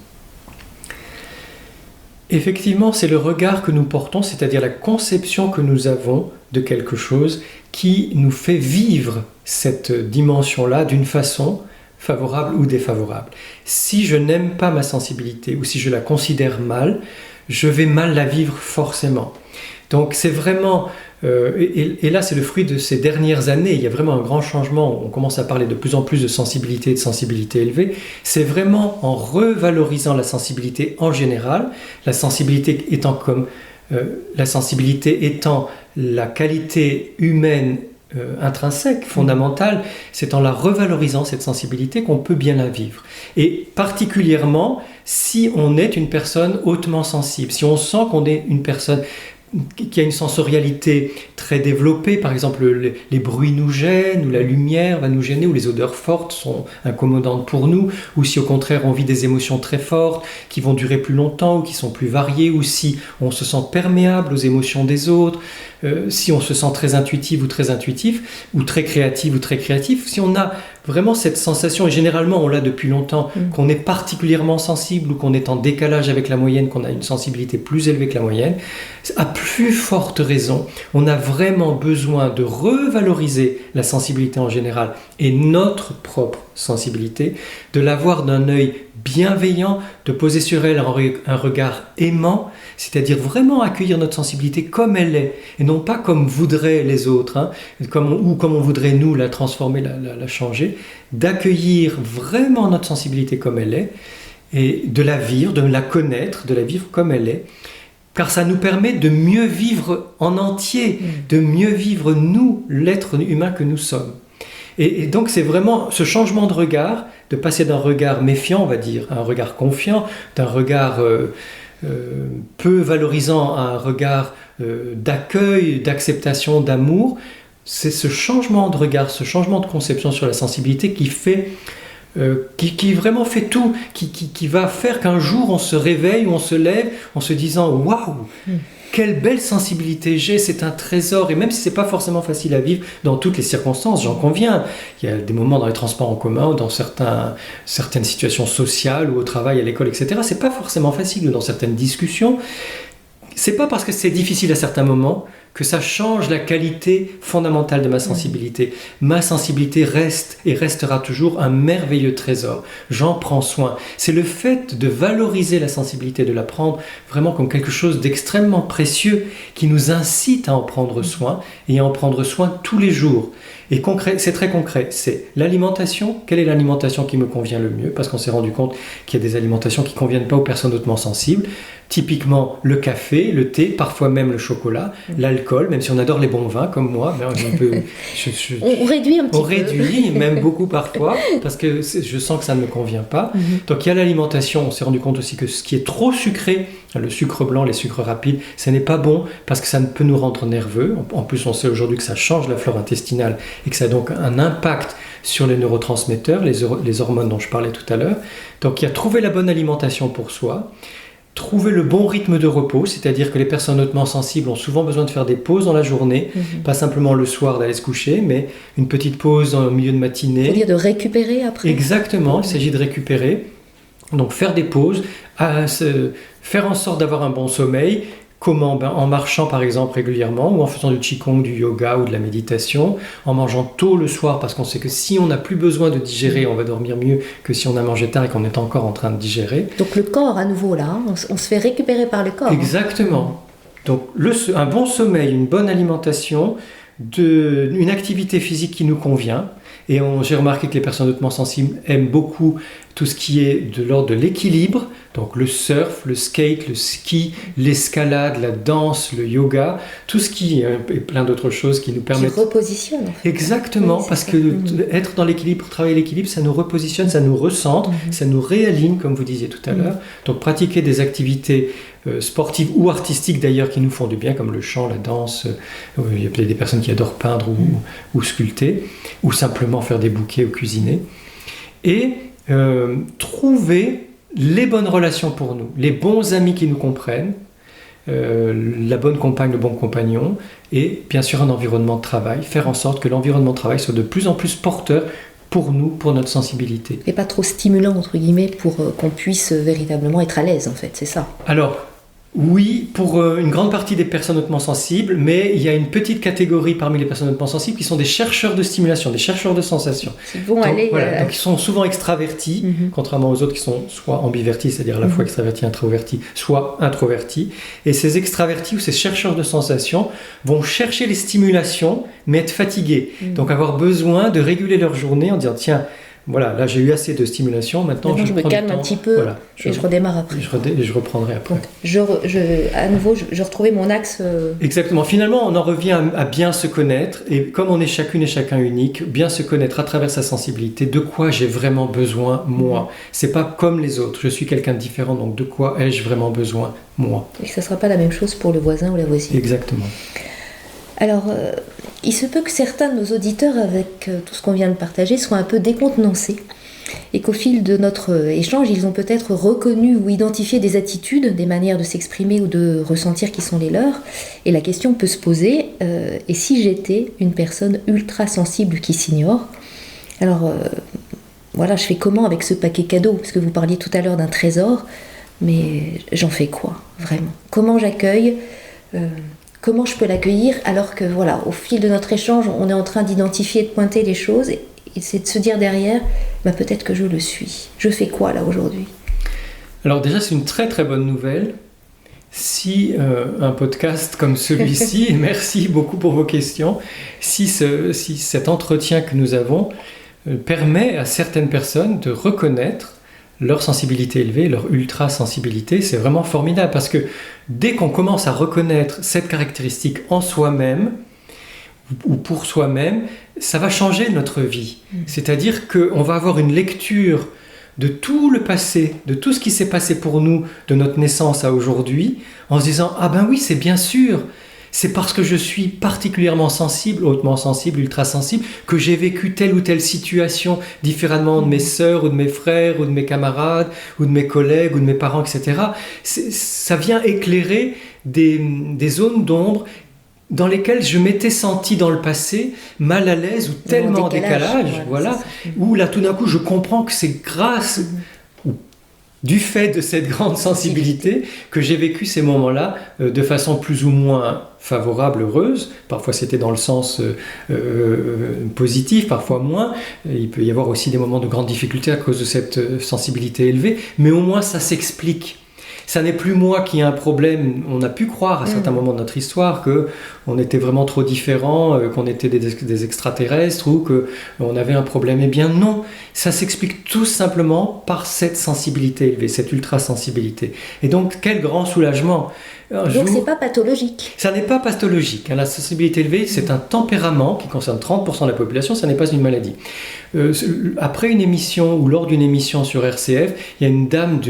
Effectivement, c'est le regard que nous portons, c'est-à-dire la conception que nous avons de quelque chose qui nous fait vivre cette dimension-là d'une façon favorable ou défavorable. Si je n'aime pas ma sensibilité ou si je la considère mal, je vais mal la vivre forcément. Donc c'est vraiment, et là c'est le fruit de ces dernières années, il y a vraiment un grand changement, on commence à parler de plus en plus de sensibilité et de sensibilité élevée, c'est vraiment en revalorisant la sensibilité en général, la sensibilité étant la qualité humaine intrinsèque, fondamentale, c'est en la revalorisant cette sensibilité qu'on peut bien la vivre. Et particulièrement si on est une personne hautement sensible, si on sent qu'on est une personne qui a une sensorialité très développée, par exemple les bruits nous gênent, ou la lumière va nous gêner, ou les odeurs fortes sont incommodantes pour nous, ou si au contraire on vit des émotions très fortes qui vont durer plus longtemps ou qui sont plus variées, ou si on se sent perméable aux émotions des autres, si on se sent très intuitif ou très intuitif, ou très créatif ou très créatif, si on a vraiment cette sensation, et généralement on l'a depuis longtemps, qu'on est particulièrement sensible ou qu'on est en décalage avec la moyenne, qu'on a une sensibilité plus élevée que la moyenne, à plus forte raison, on a vraiment besoin de revaloriser la sensibilité en général et notre propre sensibilité, de la voir d'un œil bienveillant, de poser sur elle un regard aimant, c'est-à-dire vraiment accueillir notre sensibilité comme elle est, et non pas comme voudraient les autres, ou comme on voudrait nous la transformer, la changer, d'accueillir vraiment notre sensibilité comme elle est, et de la vivre, de la connaître, de la vivre comme elle est, car ça nous permet de mieux vivre en entier, de mieux vivre nous, l'être humain que nous sommes. Et donc c'est vraiment ce changement de regard, de passer d'un regard méfiant, on va dire, à un regard confiant, d'un regard peu valorisant à un regard d'accueil, d'acceptation, d'amour. C'est ce changement de regard, ce changement de conception sur la sensibilité qui fait... qui vraiment fait tout, qui va faire qu'un jour on se réveille ou on se lève en se disant « Waouh, quelle belle sensibilité j'ai, c'est un trésor !» Et même si ce n'est pas forcément facile à vivre dans toutes les circonstances, j'en conviens. Il y a des moments dans les transports en commun ou dans certaines situations sociales ou au travail, à l'école, etc. Ce n'est pas forcément facile, ou dans certaines discussions. c'est pas parce que c'est difficile à certains moments que ça change la qualité fondamentale de ma sensibilité. Ma sensibilité reste et restera toujours un merveilleux trésor. J'en prends soin. C'est le fait de valoriser la sensibilité, de la prendre vraiment comme quelque chose d'extrêmement précieux qui nous incite à en prendre soin et à en prendre soin tous les jours. Et concret, c'est très concret, c'est l'alimentation. Quelle est l'alimentation qui me convient le mieux? Parce qu'on s'est rendu compte qu'il y a des alimentations qui ne conviennent pas aux personnes hautement sensibles. Typiquement le café, le thé, parfois même le chocolat, l'alcool, même si on adore les bons vins comme moi, mais on réduit un petit peu. On réduit, même beaucoup parfois, parce que je sens que ça ne me convient pas. Donc il y a l'alimentation, on s'est rendu compte aussi que ce qui est trop sucré, le sucre blanc, les sucres rapides, ce n'est pas bon parce que ça peut nous rendre nerveux. En plus, on sait aujourd'hui que ça change la flore intestinale et que ça a donc un impact sur les neurotransmetteurs, les hormones dont je parlais tout à l'heure. Donc il y a trouver la bonne alimentation pour soi. Trouver le bon rythme de repos, c'est-à-dire que les personnes hautement sensibles ont souvent besoin de faire des pauses dans la journée, pas simplement le soir d'aller se coucher, mais une petite pause au milieu de matinée. C'est-à-dire de récupérer après. Exactement, il s'agit de récupérer. Donc faire des pauses, faire en sorte d'avoir un bon sommeil. Comment? En marchant par exemple régulièrement, ou en faisant du qigong, du yoga ou de la méditation, en mangeant tôt le soir, parce qu'on sait que si on n'a plus besoin de digérer, on va dormir mieux que si on a mangé tard et qu'on est encore en train de digérer. Donc le corps à nouveau là, on se fait récupérer par le corps. Exactement. Donc un bon sommeil, une bonne alimentation, une activité physique qui nous convient. Et j'ai remarqué que les personnes hautement sensibles aiment beaucoup tout ce qui est de l'ordre de l'équilibre, donc le surf, le skate, le ski, l'escalade, la danse, le yoga, tout ce qui et plein d'autres choses qui nous permettent... Qui repositionne. En fait. Exactement, oui, parce que être dans l'équilibre, travailler l'équilibre, ça nous repositionne, ça nous recentre, ça nous réaligne, comme vous disiez tout à l'heure. Donc pratiquer des activités sportives ou artistiques d'ailleurs qui nous font du bien, comme le chant, la danse, il y a peut-être des personnes qui adorent peindre ou sculpter, ou simplement faire des bouquets ou cuisiner. Et trouver les bonnes relations pour nous, les bons amis qui nous comprennent, la bonne compagne, le bon compagnon, et bien sûr un environnement de travail, faire en sorte que l'environnement de travail soit de plus en plus porteur pour nous, pour notre sensibilité. Et pas trop stimulant, entre guillemets, pour qu'on puisse véritablement être à l'aise, en fait, c'est ça. Alors, oui, pour une grande partie des personnes hautement sensibles, mais il y a une petite catégorie parmi les personnes hautement sensibles qui sont des chercheurs de stimulation, des chercheurs de sensations. Ils vont aller... Voilà, donc ils sont souvent extravertis, contrairement aux autres qui sont soit ambivertis, c'est-à-dire à la fois extravertis, introvertis, soit introvertis. Et ces extravertis ou ces chercheurs de sensations vont chercher les stimulations, mais être fatigués. Donc avoir besoin de réguler leur journée en disant, tiens, voilà, là j'ai eu assez de stimulation, maintenant je me calme un petit peu, voilà, et je redémarre après. Je reprendrai après. Donc, à nouveau, je retrouvais mon axe... Exactement, finalement on en revient à bien se connaître, et comme on est chacune et chacun unique, bien se connaître à travers sa sensibilité, de quoi j'ai vraiment besoin moi. C'est pas comme les autres, je suis quelqu'un de différent, donc de quoi ai-je vraiment besoin moi. Et que ça sera pas la même chose pour le voisin ou la voisine. Exactement. Alors, il se peut que certains de nos auditeurs, avec tout ce qu'on vient de partager, soient un peu décontenancés et qu'au fil de notre échange, ils ont peut-être reconnu ou identifié des attitudes, des manières de s'exprimer ou de ressentir qui sont les leurs. Et la question peut se poser, et si j'étais une personne ultra sensible qui s'ignore? Alors, voilà, je fais comment avec ce paquet cadeau? Parce que vous parliez tout à l'heure d'un trésor, mais j'en fais quoi, vraiment? Comment j'accueille Comment je peux l'accueillir alors que, voilà, au fil de notre échange, on est en train d'identifier, de pointer les choses et c'est de se dire derrière, peut-être que je le suis. Je fais quoi là aujourd'hui? Alors déjà, c'est une très très bonne nouvelle. Si un podcast comme celui-ci, et merci beaucoup pour vos questions, si cet entretien que nous avons permet à certaines personnes de reconnaître leur sensibilité élevée, leur ultra-sensibilité, c'est vraiment formidable parce que dès qu'on commence à reconnaître cette caractéristique en soi-même ou pour soi-même, ça va changer notre vie. C'est-à-dire qu'on va avoir une lecture de tout le passé, de tout ce qui s'est passé pour nous de notre naissance à aujourd'hui, en se disant « Ah ben oui, c'est bien sûr !» C'est parce que je suis particulièrement sensible, hautement sensible, ultra sensible, que j'ai vécu telle ou telle situation différemment de mes sœurs ou de mes frères ou de mes camarades ou de mes collègues ou de mes parents, etc. Ça vient éclairer des zones d'ombre dans lesquelles je m'étais senti dans le passé mal à l'aise ou tellement en décalage, voilà, où là tout d'un coup je comprends que c'est grâce du fait de cette grande sensibilité que j'ai vécu ces moments-là de façon plus ou moins favorable, heureuse. Parfois c'était dans le sens positif, parfois moins. Il peut y avoir aussi des moments de grande difficulté à cause de cette sensibilité élevée, mais au moins ça s'explique. Ça n'est plus moi qui ai un problème. On a pu croire à certains moments de notre histoire qu'on était vraiment trop différents, qu'on était des extraterrestres ou qu'on avait un problème. Eh bien non, ça s'explique tout simplement par cette sensibilité élevée, cette ultra-sensibilité. Et donc quel grand soulagement. Donc c'est pas pathologique. Ça n'est pas pathologique. La sensibilité élevée, c'est un tempérament qui concerne 30% de la population, ça n'est pas une maladie. Après une émission ou lors d'une émission sur RCF, il y a une dame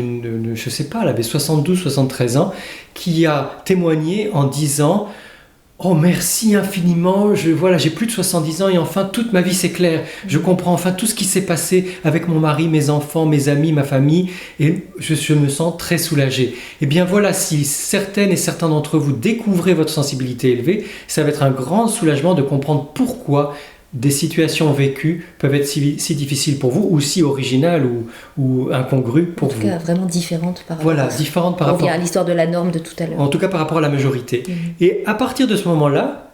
je sais pas, elle avait 72-73 ans, qui a témoigné en disant « Oh merci infiniment, j'ai plus de 70 ans et enfin toute ma vie s'éclaire. Je comprends enfin tout ce qui s'est passé avec mon mari, mes enfants, mes amis, ma famille et je me sens très soulagée. » Eh bien voilà, si certaines et certains d'entre vous découvrez votre sensibilité élevée, ça va être un grand soulagement de comprendre pourquoi des situations vécues peuvent être si difficiles pour vous ou si originales ou incongrues pour vous. En tout cas, vraiment différentes par rapport différentes par rapport à l'histoire de la norme de tout à l'heure. En tout cas, par rapport à la majorité. Et à partir de ce moment-là,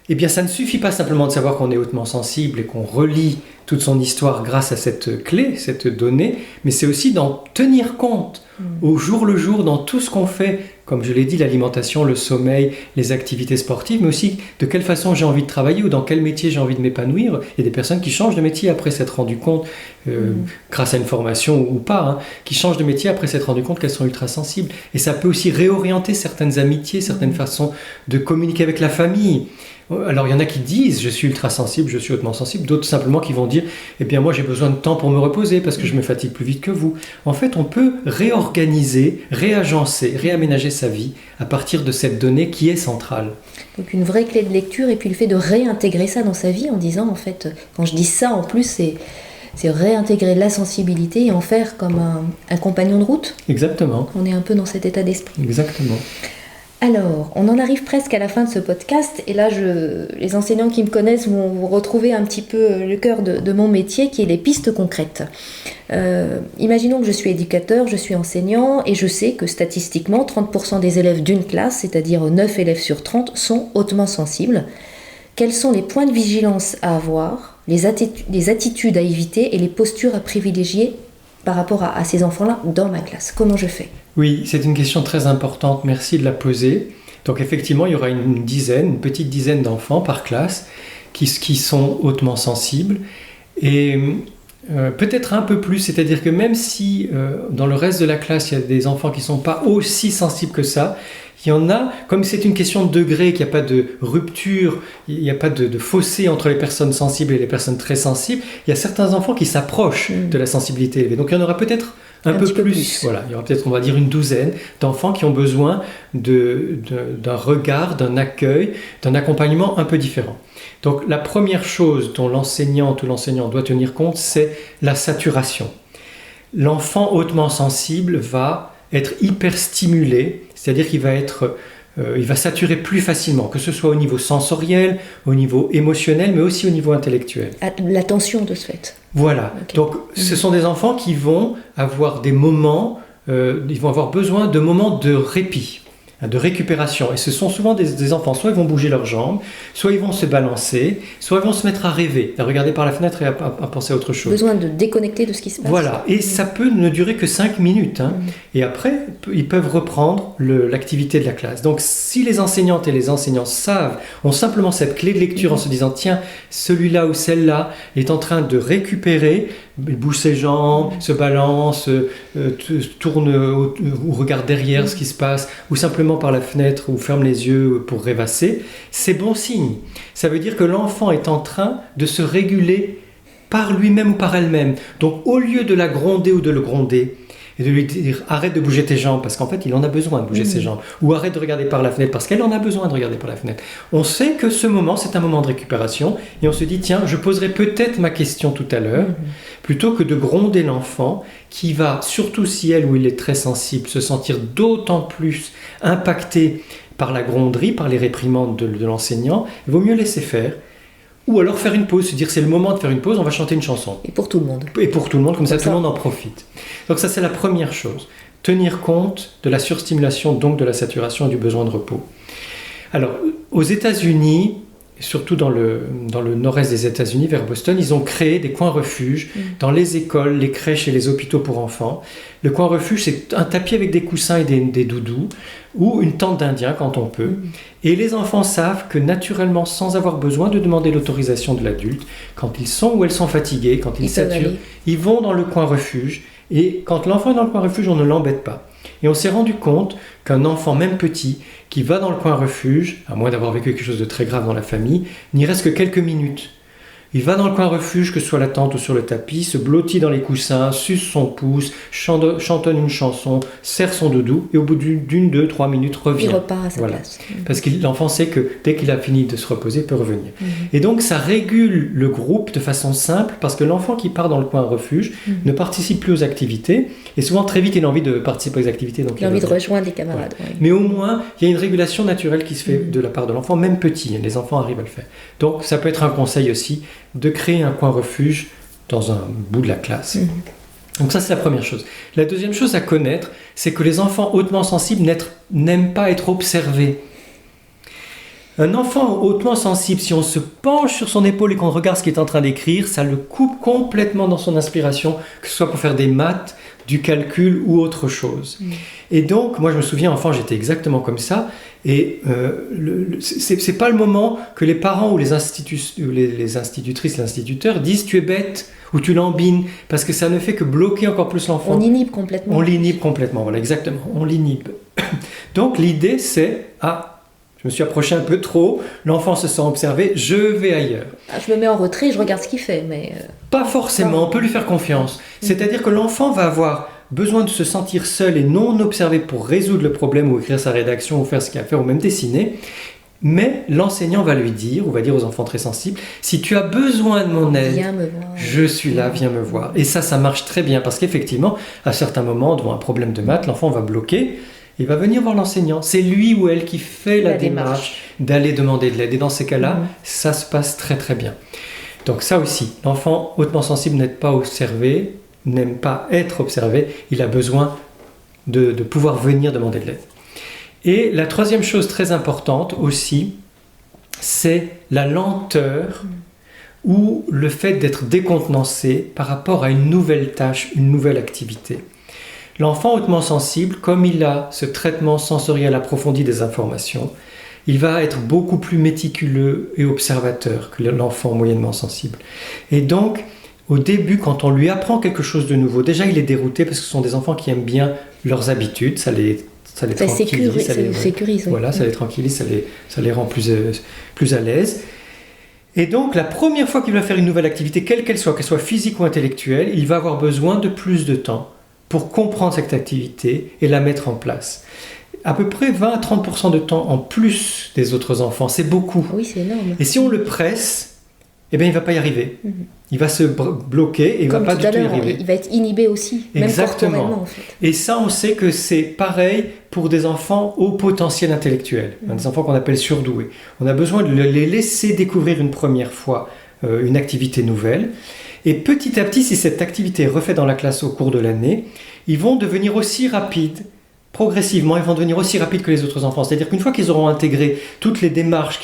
eh bien, ça ne suffit pas simplement de savoir qu'on est hautement sensible et qu'on relie toute son histoire grâce à cette clé, cette donnée, mais c'est aussi d'en tenir compte au jour le jour dans tout ce qu'on fait, comme je l'ai dit, l'alimentation, le sommeil, les activités sportives, mais aussi de quelle façon j'ai envie de travailler ou dans quel métier j'ai envie de m'épanouir. Il y a des personnes qui changent de métier après s'être rendues compte, grâce à une formation ou pas, qui changent de métier après s'être rendues compte qu'elles sont ultra sensibles. Et ça peut aussi réorienter certaines amitiés, certaines façons de communiquer avec la famille. Alors il y en a qui disent je suis ultra sensible, je suis hautement sensible, d'autres simplement qui vont dire eh bien moi j'ai besoin de temps pour me reposer parce que je me fatigue plus vite que vous. En fait on peut réorganiser, réagencer, réaménager sa vie à partir de cette donnée qui est centrale. Donc une vraie clé de lecture et puis le fait de réintégrer ça dans sa vie en disant en fait, quand je dis ça en plus c'est réintégrer la sensibilité et en faire comme un compagnon de route. Exactement. On est un peu dans cet état d'esprit. Exactement. Alors, on en arrive presque à la fin de ce podcast et là, les enseignants qui me connaissent vont retrouver un petit peu le cœur de mon métier qui est les pistes concrètes. Imaginons que je suis éducateur, je suis enseignant et je sais que statistiquement, 30% des élèves d'une classe, c'est-à-dire 9 élèves sur 30, sont hautement sensibles. Quels sont les points de vigilance à avoir, les attitudes à éviter et les postures à privilégier par rapport à ces enfants-là dans ma classe? Comment je fais? Oui, c'est une question très importante, merci de la poser. Donc effectivement, il y aura une petite dizaine d'enfants par classe qui sont hautement sensibles et peut-être un peu plus, c'est-à-dire que même si dans le reste de la classe, il y a des enfants qui ne sont pas aussi sensibles que ça, il y en a, comme c'est une question de degré, qu'il n'y a pas de rupture, il n'y a pas de fossé entre les personnes sensibles et les personnes très sensibles, il y a certains enfants qui s'approchent de la sensibilité élevée. Donc il y en aura peut-être un peu plus. Voilà, il y aura peut-être, on va dire, une douzaine d'enfants qui ont besoin d'un regard, d'un accueil, d'un accompagnement un peu différent. Donc la première chose dont l'enseignante ou l'enseignant doit tenir compte, c'est la saturation. L'enfant hautement sensible va être hyper stimulé, c'est-à-dire qu'il va il va saturer plus facilement, que ce soit au niveau sensoriel, au niveau émotionnel, mais aussi au niveau intellectuel. L'attention de ce fait. Voilà. Okay. Donc, ce sont des enfants qui vont avoir des moments, ils vont avoir besoin de moments de répit, de récupération. Et ce sont souvent des enfants, soit ils vont bouger leurs jambes, soit ils vont se balancer, soit ils vont se mettre à rêver, à regarder par la fenêtre et à penser à autre chose. Besoin de déconnecter de ce qui se passe. Voilà, et ça peut ne durer que 5 minutes. Et après, ils peuvent reprendre l'activité de la classe. Donc si les enseignantes et les enseignants ont simplement cette clé de lecture en se disant tiens, celui-là ou celle-là est en train de récupérer, il bouge ses jambes, se balance, tourne ou regarde derrière ce qui se passe, ou simplement par la fenêtre ou ferme les yeux pour rêvasser, c'est bon signe. Ça veut dire que l'enfant est en train de se réguler par lui-même ou par elle-même. Donc au lieu de la gronder ou de le gronder, et de lui dire arrête de bouger tes jambes parce qu'en fait il en a besoin de bouger ses jambes, ou arrête de regarder par la fenêtre parce qu'elle en a besoin de regarder par la fenêtre. On sait que ce moment c'est un moment de récupération et on se dit tiens, je poserai peut-être ma question tout à l'heure plutôt que de gronder l'enfant qui va, surtout si elle ou il est très sensible, se sentir d'autant plus impacté par la gronderie, par les réprimandes de l'enseignant. Il vaut mieux laisser faire Ou alors faire une pause, se dire c'est le moment de faire une pause, on va chanter une chanson. Et pour tout le monde. Et pour tout le monde, comme ça tout le monde en profite. Donc ça c'est la première chose. Tenir compte de la surstimulation, donc de la saturation et du besoin de repos. Alors, aux États-Unis, surtout dans le nord-est des États-Unis, vers Boston, ils ont créé des coins refuges dans les écoles, les crèches et les hôpitaux pour enfants. Le coin refuge, c'est un tapis avec des coussins et des doudous, ou une tente d'Indien quand on peut. Et les enfants savent que naturellement, sans avoir besoin de demander l'autorisation de l'adulte, quand ils sont ou elles sont fatigués, quand ils saturent, ils vont dans le coin refuge. Et quand l'enfant est dans le coin refuge, on ne l'embête pas. Et on s'est rendu compte qu'un enfant, même petit, qui va dans le coin refuge, à moins d'avoir vécu quelque chose de très grave dans la famille, n'y reste que quelques minutes. Il va dans le coin refuge, que ce soit la tente ou sur le tapis, se blottit dans les coussins, suce son pouce, chantonne une chanson, serre son doudou, et au bout d'une, 2, 3 minutes, revient. Il repart à sa place. Parce que l'enfant sait que dès qu'il a fini de se reposer, il peut revenir. Et donc ça régule le groupe de façon simple, parce que l'enfant qui part dans le coin refuge ne participe plus aux activités, et souvent très vite il a envie de participer aux activités. Donc il a envie de rejoindre les camarades. Ouais. Mais au moins, il y a une régulation naturelle qui se fait de la part de l'enfant, même petit, les enfants arrivent à le faire. Donc ça peut être un conseil aussi, de créer un coin refuge dans un bout de la classe. Donc ça c'est la première chose. La deuxième chose à connaître, c'est que les enfants hautement sensibles n'aiment pas être observés. Un enfant hautement sensible, si on se penche sur son épaule et qu'on regarde ce qu'il est en train d'écrire, ça le coupe complètement dans son inspiration, que ce soit pour faire des maths, du calcul ou autre chose. Et donc, moi je me souviens, enfant, j'étais exactement comme ça, et c'est pas le moment que les parents ou les institutrices, les instituteurs disent tu es bête ou tu lambines, parce que ça ne fait que bloquer encore plus l'enfant. On l'inhibe complètement. On l'inhibe complètement, voilà, exactement, on l'inhibe. Donc l'idée c'est, je me suis approché un peu trop, l'enfant se sent observé, je vais ailleurs. Je me mets en retrait, je regarde ce qu'il fait, mais... Pas forcément, on peut lui faire confiance. C'est-à-dire que l'enfant va avoir besoin de se sentir seul et non observé pour résoudre le problème ou écrire sa rédaction ou faire ce qu'il y a à faire ou même dessiner. Mais l'enseignant va lui dire, ou va dire aux enfants très sensibles, si tu as besoin de mon aide, viens me voir. Je suis là, viens me voir. Et ça marche très bien parce qu'effectivement, à certains moments, devant un problème de maths, l'enfant va bloquer. Il va venir voir l'enseignant. C'est lui ou elle qui fait la démarche d'aller demander de l'aide. Et dans ces cas-là, ça se passe très très bien. Donc ça aussi, l'enfant hautement sensible n'aime pas observé, n'aime pas être observé. Il a besoin de pouvoir venir demander de l'aide. Et la troisième chose très importante aussi, c'est la lenteur ou le fait d'être décontenancé par rapport à une nouvelle tâche, une nouvelle activité. L'enfant hautement sensible, comme il a ce traitement sensoriel approfondi des informations, il va être beaucoup plus méticuleux et observateur que l'enfant moyennement sensible. Et donc, au début, quand on lui apprend quelque chose de nouveau, déjà il est dérouté parce que ce sont des enfants qui aiment bien leurs habitudes, ça les tranquillise, ça les sécurise. Voilà, ça les tranquillise, ça les rend plus à l'aise. Et donc, la première fois qu'il va faire une nouvelle activité, quelle qu'elle soit physique ou intellectuelle, il va avoir besoin de plus de temps pour comprendre cette activité et la mettre en place. À peu près 20 à 30% de temps en plus des autres enfants, c'est beaucoup. Oui, c'est énorme. Et si on le presse, eh bien, il ne va pas y arriver. Il va se bloquer et il ne va pas du tout y arriver. Il va être inhibé aussi, même corporellement en fait. Et ça, on sait que c'est pareil pour des enfants au potentiel intellectuel, des enfants qu'on appelle surdoués. On a besoin de les laisser découvrir une première fois une activité nouvelle. Et petit à petit, si cette activité est refaite dans la classe au cours de l'année, ils vont devenir aussi rapides, progressivement, ils vont devenir aussi rapides que les autres enfants. C'est-à-dire qu'une fois qu'ils auront intégré toutes les démarches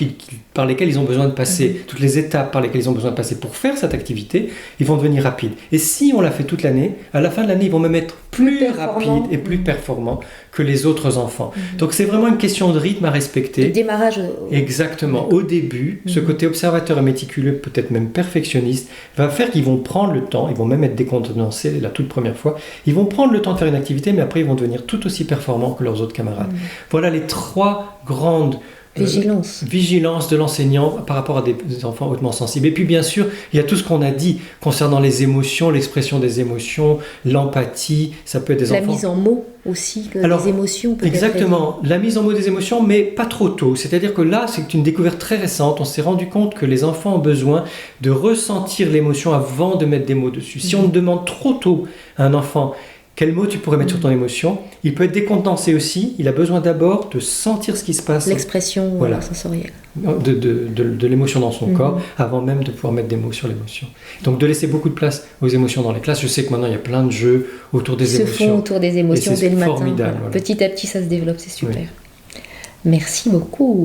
par lesquelles ils ont besoin de passer, toutes les étapes par lesquelles ils ont besoin de passer pour faire cette activité, ils vont devenir rapides. Et si on l'a fait toute l'année, à la fin de l'année, ils vont même être plus rapides et plus performants que les autres enfants. Donc c'est vraiment une question de rythme à respecter. Le démarrage. Exactement. Au début, ce côté observateur et méticuleux, peut-être même perfectionniste, va faire qu'ils vont prendre le temps, ils vont même être décontenancés la toute première fois, ils vont prendre le temps de faire une activité, mais après ils vont devenir tout aussi performants que leurs autres camarades. Voilà les trois grandes vigilance de l'enseignant par rapport à des enfants hautement sensibles. Et puis bien sûr, il y a tout ce qu'on a dit concernant les émotions, l'expression des émotions, l'empathie, ça peut être des enfants... La mise en mots aussi, des émotions peut-être. Exactement, la mise en mots des émotions, mais pas trop tôt. C'est-à-dire que là, c'est une découverte très récente. On s'est rendu compte que les enfants ont besoin de ressentir l'émotion avant de mettre des mots dessus. Si on demande trop tôt à un enfant quel mot tu pourrais mettre sur ton émotion. Il peut être décontenancé aussi, il a besoin d'abord de sentir ce qui se passe. L'expression sensorielle. De l'émotion dans son corps, avant même de pouvoir mettre des mots sur l'émotion. Donc de laisser beaucoup de place aux émotions dans les classes. Je sais que maintenant il y a plein de jeux autour des émotions. Se font autour des émotions dès le matin. Formidable. Voilà. Petit à petit ça se développe, c'est super. Oui. Merci beaucoup.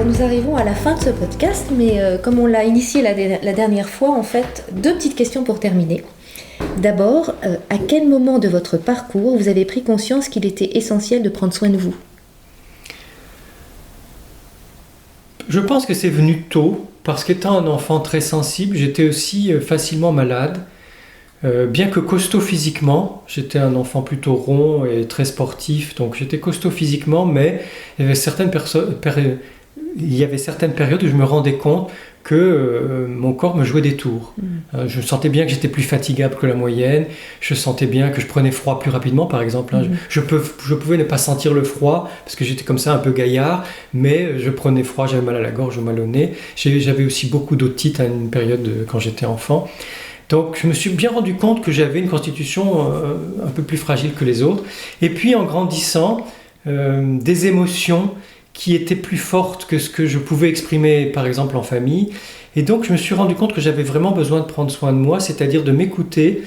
Nous arrivons à la fin de ce podcast, mais comme on l'a initié la dernière fois, en fait, 2 petites questions pour terminer. D'abord, à quel moment de votre parcours vous avez pris conscience qu'il était essentiel de prendre soin de vous ? Je pense que c'est venu tôt, parce qu'étant un enfant très sensible, j'étais aussi facilement malade. Bien que costaud physiquement, j'étais un enfant plutôt rond et très sportif, donc j'étais costaud physiquement, mais il y avait certaines périodes où je me rendais compte que mon corps me jouait des tours. Je sentais bien que j'étais plus fatigable que la moyenne, je sentais bien que je prenais froid plus rapidement, par exemple. Je pouvais ne pas sentir le froid, parce que j'étais comme ça un peu gaillard, mais je prenais froid, j'avais mal à la gorge ou mal au nez. J'avais aussi beaucoup d'otite à une période quand j'étais enfant. Donc je me suis bien rendu compte que j'avais une constitution un peu plus fragile que les autres. Et puis en grandissant, des émotions qui étaient plus fortes que ce que je pouvais exprimer par exemple en famille. Et donc je me suis rendu compte que j'avais vraiment besoin de prendre soin de moi, c'est-à-dire de m'écouter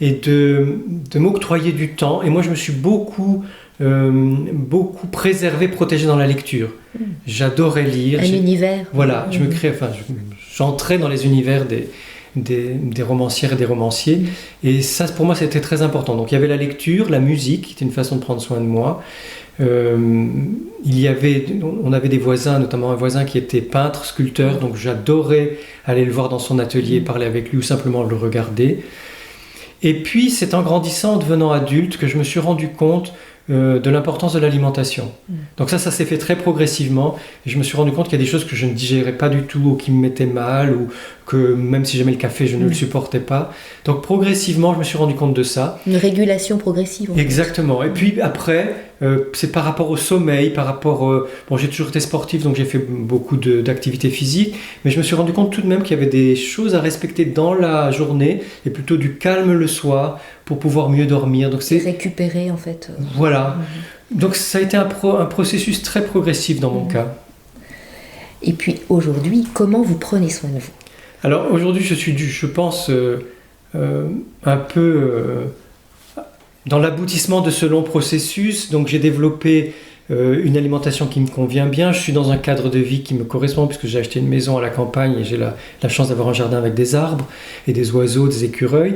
et de m'octroyer du temps. Et moi je me suis beaucoup préservé, protégé dans la lecture. J'adorais lire. Un univers. Voilà, j'entrais dans les univers des romancières et des romanciers. Et ça pour moi c'était très important. Donc il y avait la lecture, la musique, qui était une façon de prendre soin de moi. On avait des voisins, notamment un voisin qui était peintre, sculpteur, donc j'adorais aller le voir dans son atelier, parler avec lui ou simplement le regarder. Et puis c'est en grandissant, en devenant adulte, que je me suis rendu compte de l'importance de l'alimentation. Donc ça s'est fait très progressivement, et je me suis rendu compte qu'il y a des choses que je ne digérais pas du tout, ou qui me mettaient mal, ou que même si j'aimais le café, je ne le supportais pas. Donc progressivement, je me suis rendu compte de ça. Une régulation progressive. Exactement. Et puis après, c'est par rapport au sommeil, par rapport... j'ai toujours été sportif, donc j'ai fait beaucoup d'activités physiques, mais je me suis rendu compte tout de même qu'il y avait des choses à respecter dans la journée, et plutôt du calme le soir, pour pouvoir mieux dormir. Donc c'est récupérer en fait. Voilà. Donc ça a été un processus très progressif dans mon cas. Et puis aujourd'hui, comment vous prenez soin de vous ? Alors aujourd'hui, je pense, un peu dans l'aboutissement de ce long processus. Donc j'ai développé une alimentation qui me convient bien. Je suis dans un cadre de vie qui me correspond, puisque j'ai acheté une maison à la campagne et j'ai la chance d'avoir un jardin avec des arbres et des oiseaux, des écureuils.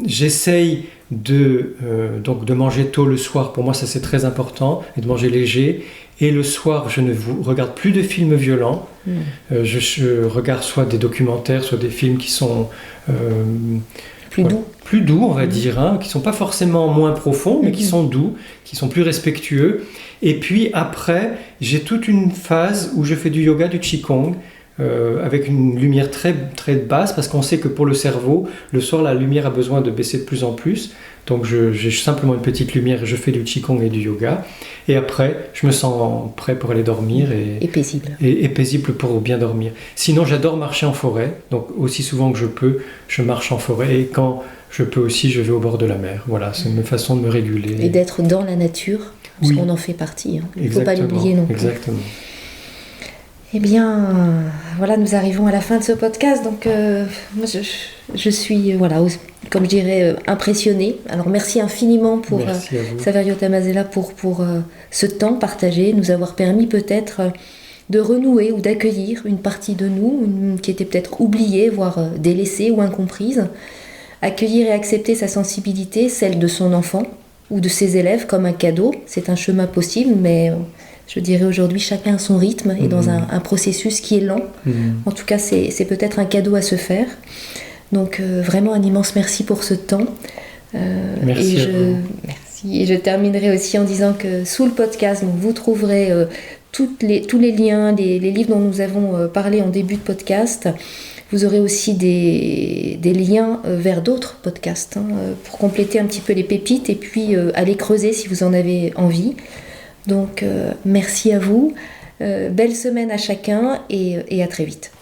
J'essaye de manger tôt le soir. Pour moi, ça c'est très important, et de manger léger. Et le soir, je ne regarde plus de films violents. Je regarde soit des documentaires, soit des films qui sont plus doux, on va dire, qui ne sont pas forcément moins profonds, mais qui sont doux, qui sont plus respectueux. Et puis après, j'ai toute une phase où je fais du yoga, du qigong, avec une lumière très, très basse, parce qu'on sait que pour le cerveau, le soir, la lumière a besoin de baisser de plus en plus. Donc j'ai simplement une petite lumière et je fais du qigong et du yoga. Et après, je me sens prêt pour aller dormir. Et paisible. Et paisible pour bien dormir. Sinon, j'adore marcher en forêt. Donc aussi souvent que je peux, je marche en forêt. Et quand je peux aussi, je vais au bord de la mer. Voilà, c'est une façon de me réguler. Et d'être dans la nature, parce qu'on en fait partie. Il ne faut pas l'oublier non plus. Exactement. Eh bien, voilà, nous arrivons à la fin de ce podcast. Donc, moi, je suis, comme je dirais, impressionnée. Alors, merci infiniment pour Saverio Tomasella pour ce temps partagé, nous avoir permis peut-être de renouer ou d'accueillir une partie de nous qui était peut-être oubliée, voire délaissée ou incomprise. Accueillir et accepter sa sensibilité, celle de son enfant ou de ses élèves, comme un cadeau. C'est un chemin possible, mais... je dirais aujourd'hui, chacun a son rythme et dans un processus qui est lent. En tout cas, c'est peut-être un cadeau à se faire. Donc, vraiment un immense merci pour ce temps. Merci à vous. Merci. Et je terminerai aussi en disant que sous le podcast, vous trouverez tous les liens, les livres dont nous avons parlé en début de podcast. Vous aurez aussi des liens vers d'autres podcasts pour compléter un petit peu les pépites et puis aller creuser si vous en avez envie. Donc merci à vous, belle semaine à chacun et à très vite.